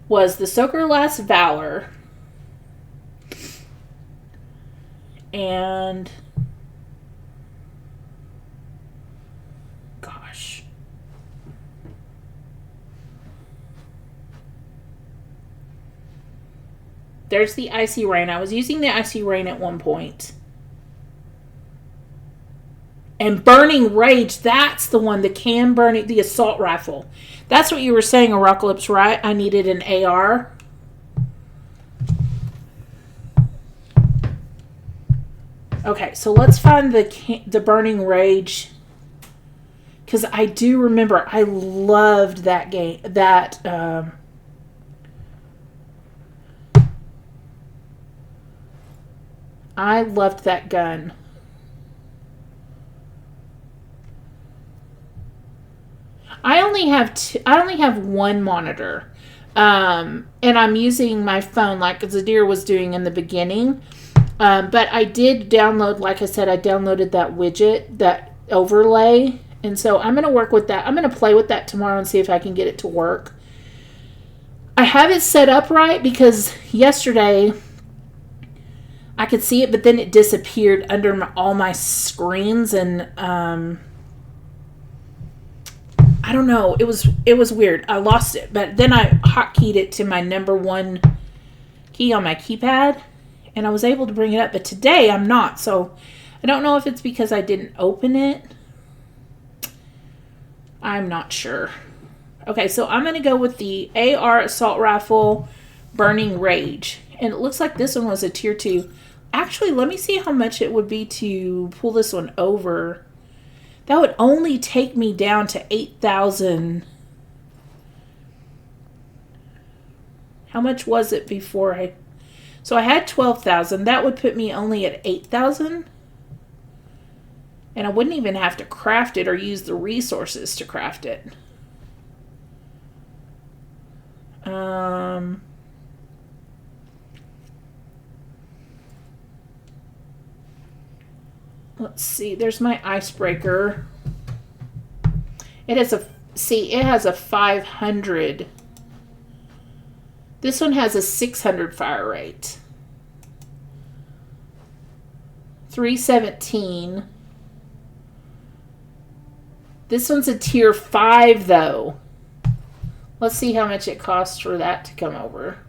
was the Soaker Last Valor and gosh. There's the Icy Rain. I was using the Icy Rain at one point. And Burning Rage, that's the one, the assault rifle. That's what you were saying, Arocalypse, right? I needed an AR. Okay, so let's find the Burning Rage. Because I do remember, I loved that game, I loved that gun. I only have one monitor. And I'm using my phone like Zadir was doing in the beginning. But I did download, like I said, I downloaded that widget, that overlay. And so I'm going to work with that. I'm going to play with that tomorrow and see if I can get it to work. I have it set up right because yesterday I could see it, but then it disappeared under all my screens, and I don't know. It was weird. I lost it, but then I hotkeyed it to my number 1 key on my keypad, and I was able to bring it up, but today I'm not, so I don't know if it's because I didn't open it. I'm not sure. Okay, so I'm going to go with the AR Assault Rifle Burning Rage, and it looks like this one was a tier 2. Actually, let me see how much it would be to pull this one over. That would only take me down to 8,000. How much was it before I... So I had 12,000. That would put me only at 8,000. And I wouldn't even have to craft it or use the resources to craft it. Let's see. There's my icebreaker. It has a 500. This one has a 600 fire rate. 317. This one's a tier 5 though. Let's see how much it costs for that to come over.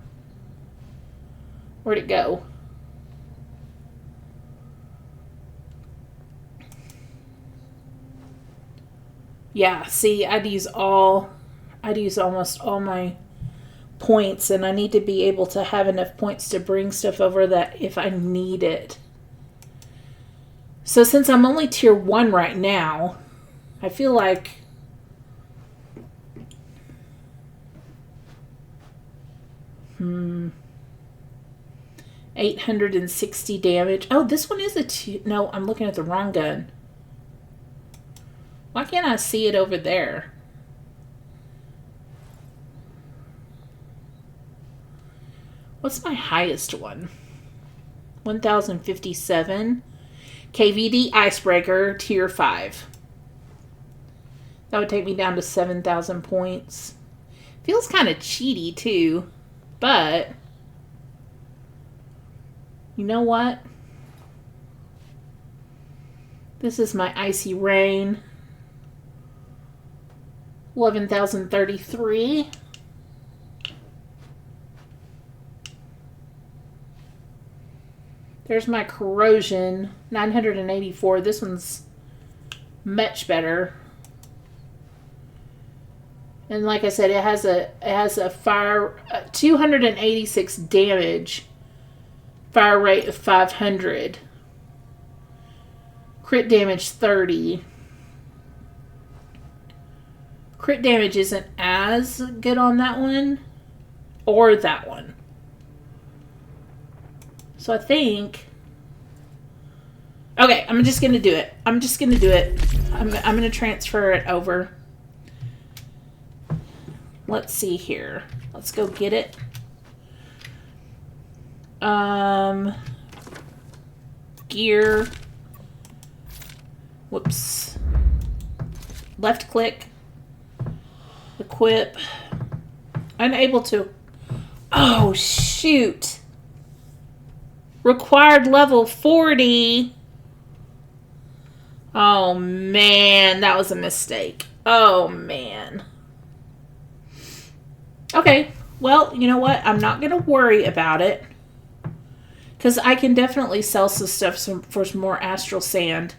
Where'd it go? Yeah, see, I'd use almost all my points, and I need to be able to have enough points to bring stuff over that if I need it. So since I'm only tier 1 right now, I feel like $860 damage. Oh, this one is no, I'm looking at the wrong gun. Why can't I see it over there? What's my highest one? 1,057. KVD Icebreaker, tier 5. That would take me down to 7,000 points. Feels kind of cheaty too, but you know what? This is my Icy Rain. 11,033. There's my Corrosion, 984. This one's much better. And like I said, it has a fire 286 damage, fire rate of 500, crit damage 30. Crit damage isn't as good on that one or that one. So I think... Okay, I'm just going to do it. I'm going to transfer it over. Let's see here. Let's go get it. Gear. Whoops. Left click. Equip. Unable to... Oh, shoot. Required level 40. Oh, man. That was a mistake. Oh, man. Okay. Well, you know what? I'm not going to worry about it. Because I can definitely sell some stuff for some more Astral Sand.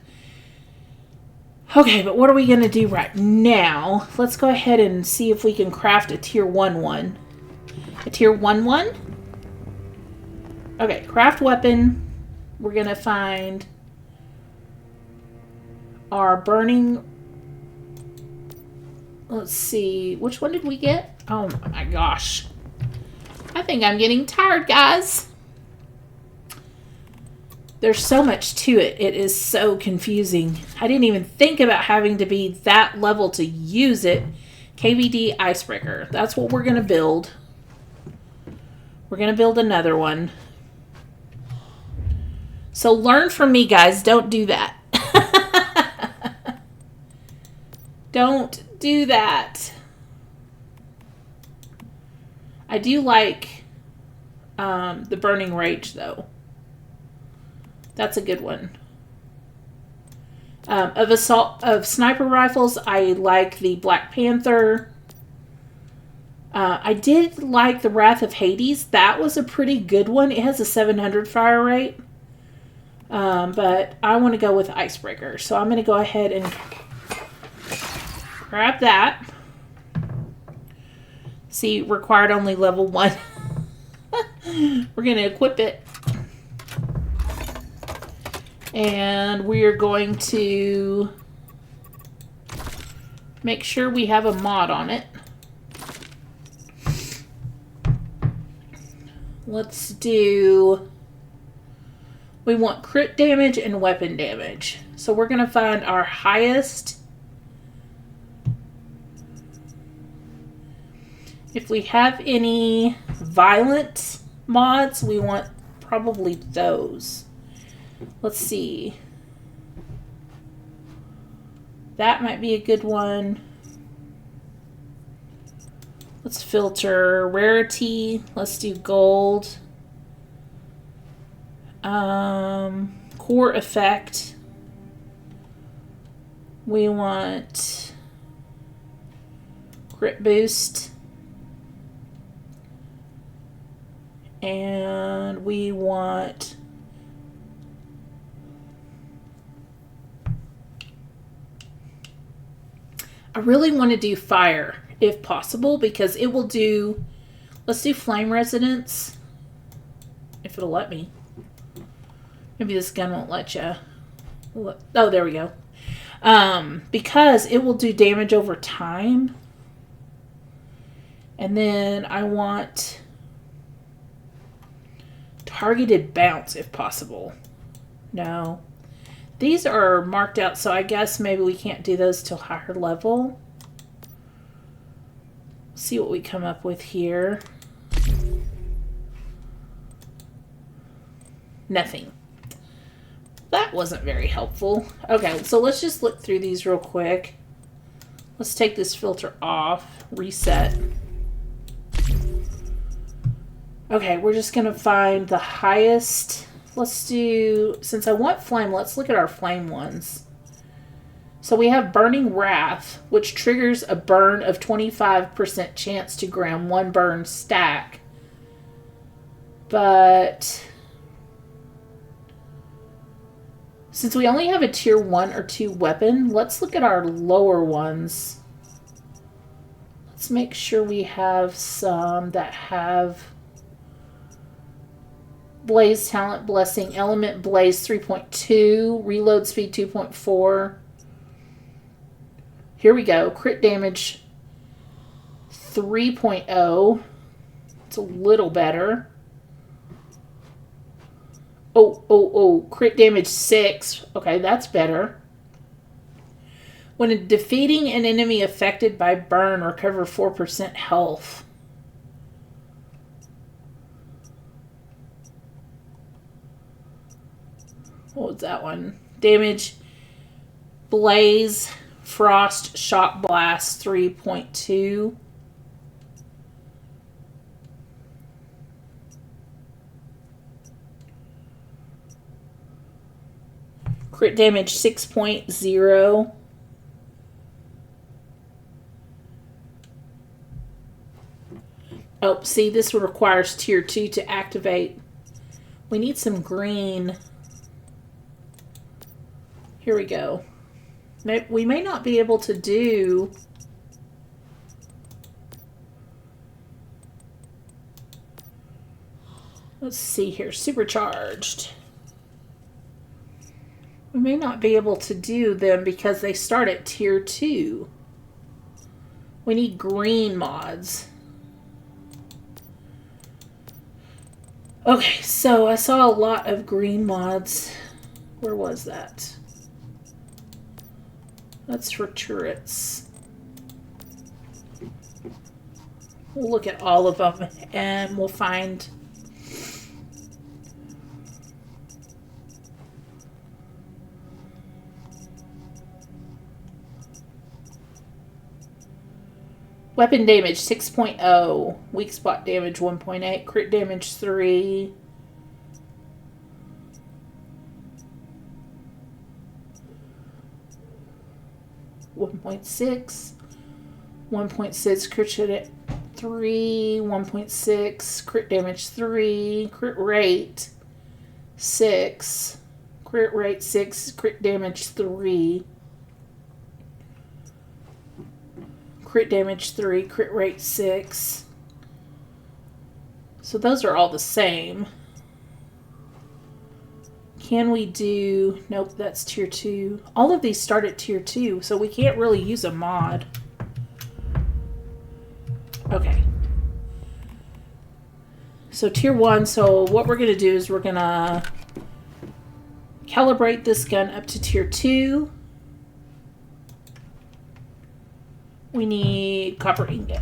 Okay, but what are we going to do right now? Let's go ahead and see if we can craft a tier 1 one. A tier 1 one? Okay, craft weapon. We're going to find our burning... Let's see. Which one did we get? Oh my gosh. I think I'm getting tired, guys. There's so much to it. It is so confusing. I didn't even think about having to be that level to use it. KVD Icebreaker. That's what we're going to build. We're going to build another one. So learn from me, guys. Don't do that. Don't do that. I do like the Burning Rage, though. That's a good one. Of sniper rifles, I like the Black Panther. I did like the Wrath of Hades. That was a pretty good one. It has a 700 fire rate. But I want to go with Icebreaker. So I'm going to go ahead and grab that. See, required only level 1. We're going to equip it. And we're going to make sure we have a mod on it. Let's do... We want crit damage and weapon damage. So we're going to find our highest. If we have any violent mods, we want probably those. Let's see. That might be a good one. Let's filter rarity. Let's do gold. Core effect. We want crit boost. And we want I really want to do fire if possible because it will do, let's do flame resonance if it'll let me. Maybe this gun won't let you. Oh, there we go. Because it will do damage over time. And then I want targeted bounce if possible. No. These are marked out, so I guess maybe we can't do those till higher level. See what we come up with here. Nothing. That wasn't very helpful. Okay, so let's just look through these real quick. Let's take this filter off, reset. Okay, we're just gonna find the highest. Let's do, since I want flame, let's look at our flame ones. So we have Burning Wrath, which triggers a burn of 25% chance to grant 1 burn stack. But since we only have a tier 1 or 2 weapon, let's look at our lower ones. Let's make sure we have some that have Blaze Talent Blessing, Element Blaze 3.2, Reload Speed 2.4. Here we go. Crit damage 3.0. It's a little better. Oh. Crit damage 6. Okay, that's better. When defeating an enemy affected by burn, recover 4% health. What was that one? Damage, Blaze, Frost, Shock Blast 3.2. Crit damage 6.0. Oh, see, this requires tier 2 to activate. We need some green. Here we go. We may not be able to do... Let's see here. Supercharged. We may not be able to do them because they start at tier 2. We need green mods. Okay, so I saw a lot of green mods. Where was that? That's for turrets. We'll look at all of them and we'll find... Weapon damage 6.0. Weak spot damage 1.8. Crit damage 3. .6. 1.6 crit 3, 1.6, crit damage 3, crit rate 6, crit rate 6, crit damage 3, crit damage 3, crit rate 6. So those are all the same. Can we do... Nope, that's tier 2. All of these start at tier 2, so we can't really use a mod. Okay. So tier 1, so what we're going to do is we're going to calibrate this gun up to tier 2. We need copper ingot.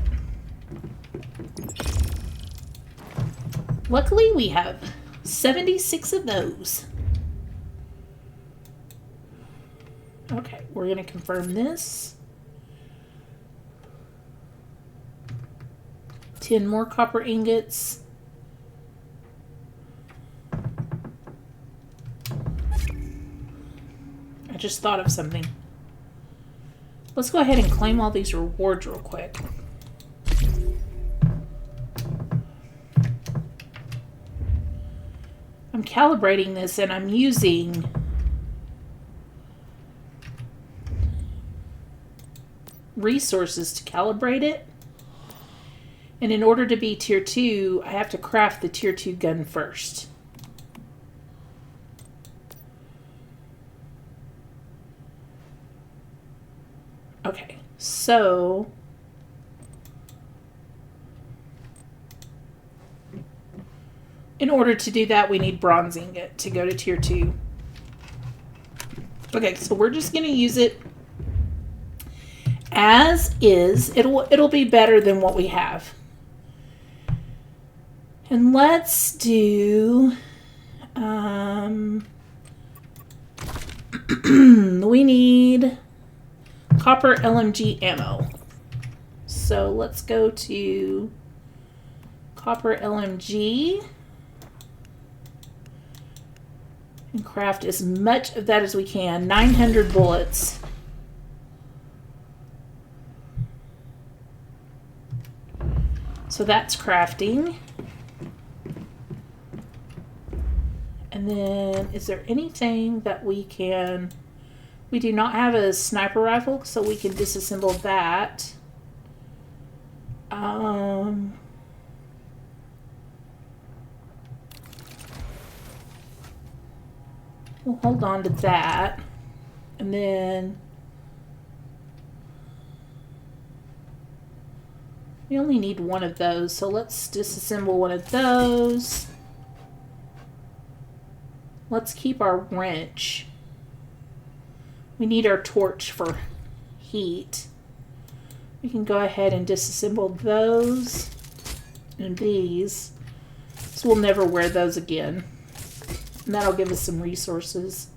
Luckily, we have 76 of those. Okay, we're going to confirm this. 10 more copper ingots. I just thought of something. Let's go ahead and claim all these rewards real quick. I'm calibrating this and I'm using resources to calibrate it. And in order to be tier 2, I have to craft the tier 2 gun first. Okay, so in order to do that, we need bronze ingot to go to tier 2. Okay, so we're just going to use it as is. It'll be better than what we have. And let's do we need copper LMG ammo. So let's go to copper LMG and craft as much of that as we can. 900 bullets. So that's crafting. And then, is there anything that we can... We do not have a sniper rifle, so we can disassemble that. We'll hold on to that. And then... We only need one of those, so let's disassemble one of those. Let's keep our wrench. We need our torch for heat. We can go ahead and disassemble those and these. So we'll never wear those again. And that'll give us some resources.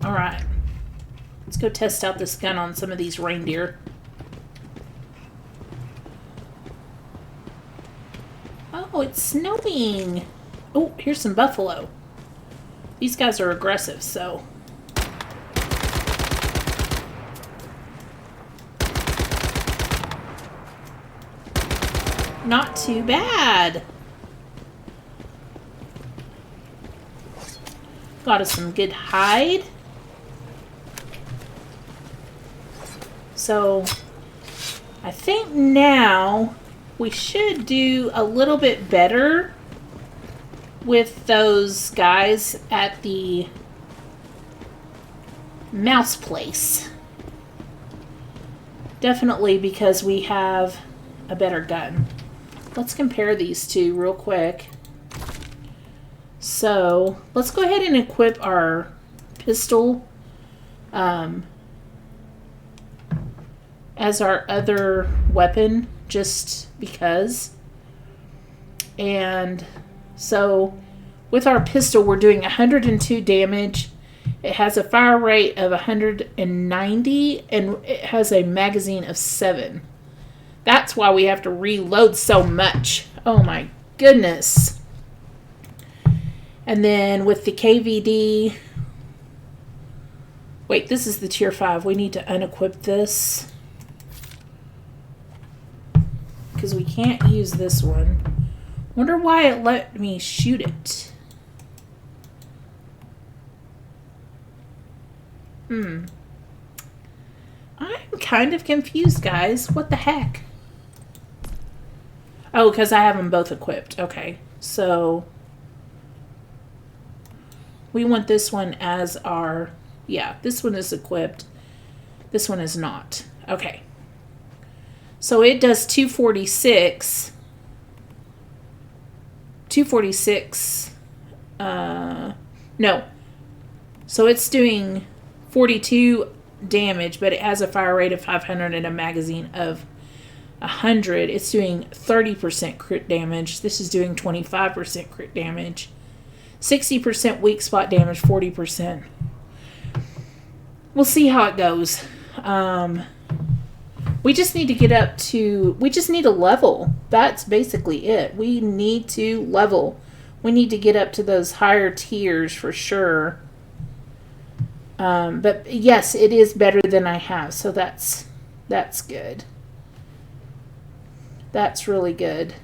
Alright. Let's go test out this gun on some of these reindeer. Oh, it's snowing. Oh, here's some buffalo. These guys are aggressive, so... Not too bad. Got us some good hide. So, I think now we should do a little bit better with those guys at the mouse place. Definitely because we have a better gun. Let's compare these two real quick. So, let's go ahead and equip our pistol as our other weapon, just because. And so, with our pistol, we're doing 102 damage. It has a fire rate of 190, and it has a magazine of 7. That's why we have to reload so much. Oh my goodness. And then with the KVD... Wait, this is the tier 5. We need to unequip this. Because we can't use this one. Wonder why it let me shoot it. I'm kind of confused, guys. What the heck? Oh, because I have them both equipped. Okay, so... we want this one as our... yeah, this one is equipped. This one is not. Okay. So it does 246. 246. No. So it's doing 42 damage, but it has a fire rate of 500 and a magazine of 100. It's doing 30% crit damage. This is doing 25% crit damage. 60% weak spot damage, 40%. We'll see how it goes. We just need to get up to... we just need a level. That's basically it. We need to level. We need to get up to those higher tiers for sure. But yes, it is better than I have. So that's good. That's really good.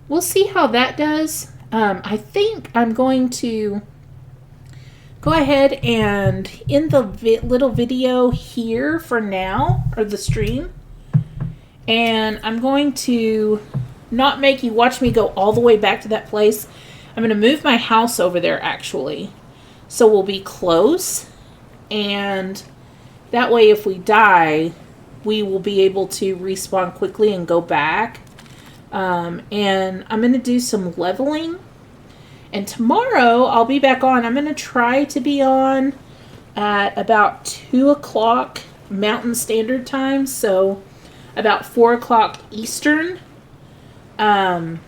We'll see how that does. I think I'm going to... go ahead and end the little video here for now, or the stream. And I'm going to not make you watch me go all the way back to that place. I'm going to move my house over there, actually. So we'll be close. And that way, if we die, we will be able to respawn quickly and go back. And I'm going to do some leveling. And tomorrow, I'll be back on. I'm going to try to be on at about 2 o'clock Mountain Standard Time. So, about 4 o'clock Eastern. And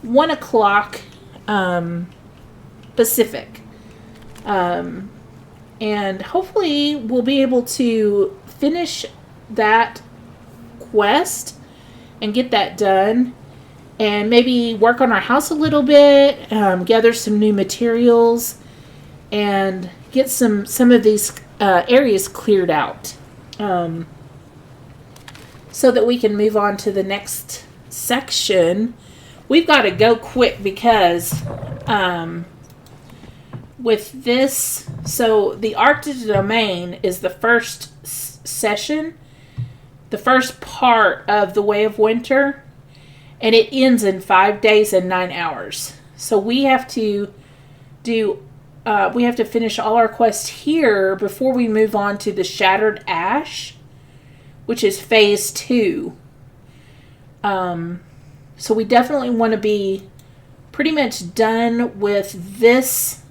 1 o'clock Pacific. And hopefully, we'll be able to finish that quest and get that done. And maybe work on our house a little bit, gather some new materials, and get some of these areas cleared out. So that we can move on to the next section. We've got to go quick because with this... so the Arctic Domain is the first session, the first part of the Way of Winter. And it ends in 5 days and 9 hours. So we have to finish all our quests here before we move on to the Shattered Ash, which is phase 2. So we definitely want to be pretty much done with this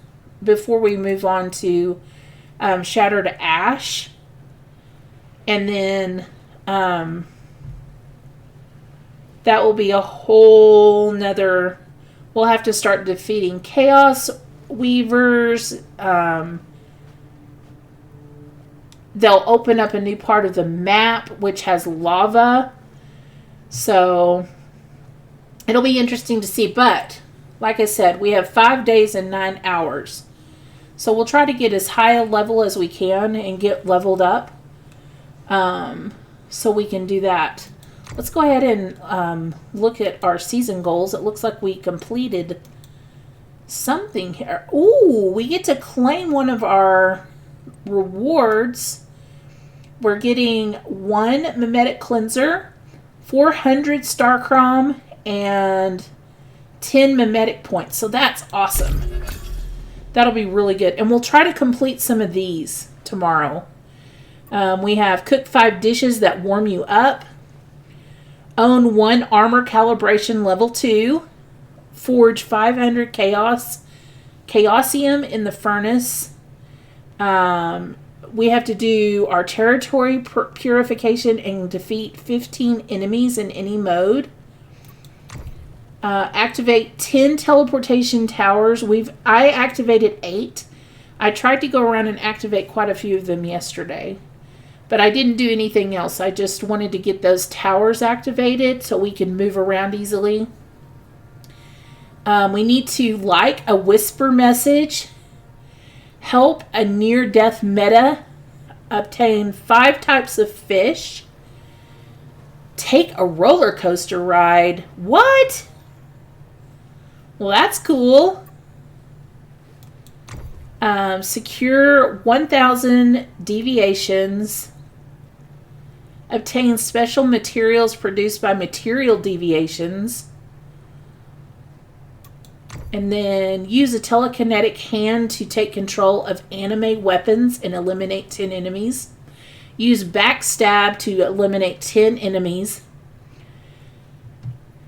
before we move on to Shattered Ash. And then... that will be a whole nother... we'll have to start defeating Chaos Weavers. They'll open up a new part of the map, which has lava. So, it'll be interesting to see. But, like I said, we have 5 days and 9 hours. So, we'll try to get as high a level as we can and get leveled up. So, we can do that. Let's go ahead and look at our season goals. It looks like we completed something here. Ooh, we get to claim one of our rewards. We're getting 1 Mimetic Cleanser, 400 Starcrom, and 10 Mimetic Points. So that's awesome. That'll be really good. And we'll try to complete some of these tomorrow. We have Cook 5 dishes that warm you up. Own 1 armor calibration level 2. Forge 500 chaosium in the furnace. We have to do our territory purification and defeat 15 enemies in any mode. Activate 10 teleportation towers. I activated 8. I tried to go around and activate quite a few of them yesterday. But I didn't do anything else. I just wanted to get those towers activated so we can move around easily. We need to like a whisper message. Help a near-death meta. Obtain 5 types of fish. Take a roller coaster ride. What? Well, that's cool. Secure 1,000 deviations. Obtain special materials produced by material deviations. And then use a telekinetic hand to take control of anime weapons and eliminate 10 enemies. Use backstab to eliminate 10 enemies.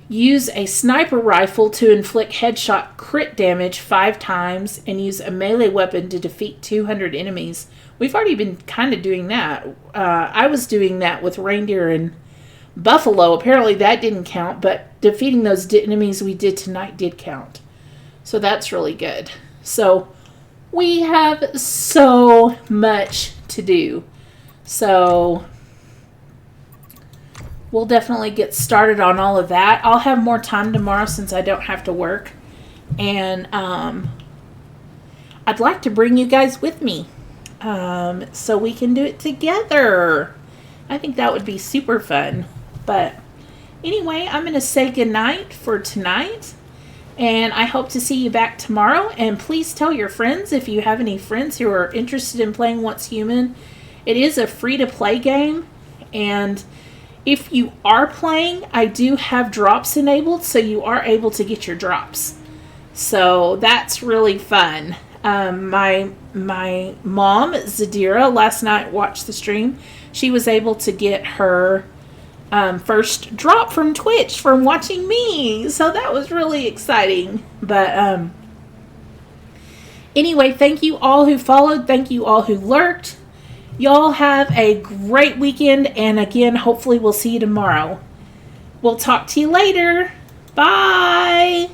Use a sniper rifle to inflict headshot crit damage 5 times. And use a melee weapon to defeat 200 enemies. We've already been kind of doing that. I was doing that with reindeer and buffalo. Apparently that didn't count, but defeating those enemies we did tonight did count. So that's really good. So we have so much to do. So we'll definitely get started on all of that. I'll have more time tomorrow since I don't have to work. And I'd like to bring you guys with me. So we can do it together. I think that would be super fun. But anyway, I'm going to say goodnight for tonight. And I hope to see you back tomorrow. And please tell your friends if you have any friends who are interested in playing What's Human. It is a free-to-play game. And if you are playing, I do have drops enabled. So you are able to get your drops. So that's really fun. My mom, Zadira, last night watched the stream. She was able to get her first drop from Twitch from watching me. So that was really exciting. But anyway, thank you all who followed. Thank you all who lurked. Y'all have a great weekend. And again, hopefully we'll see you tomorrow. We'll talk to you later. Bye.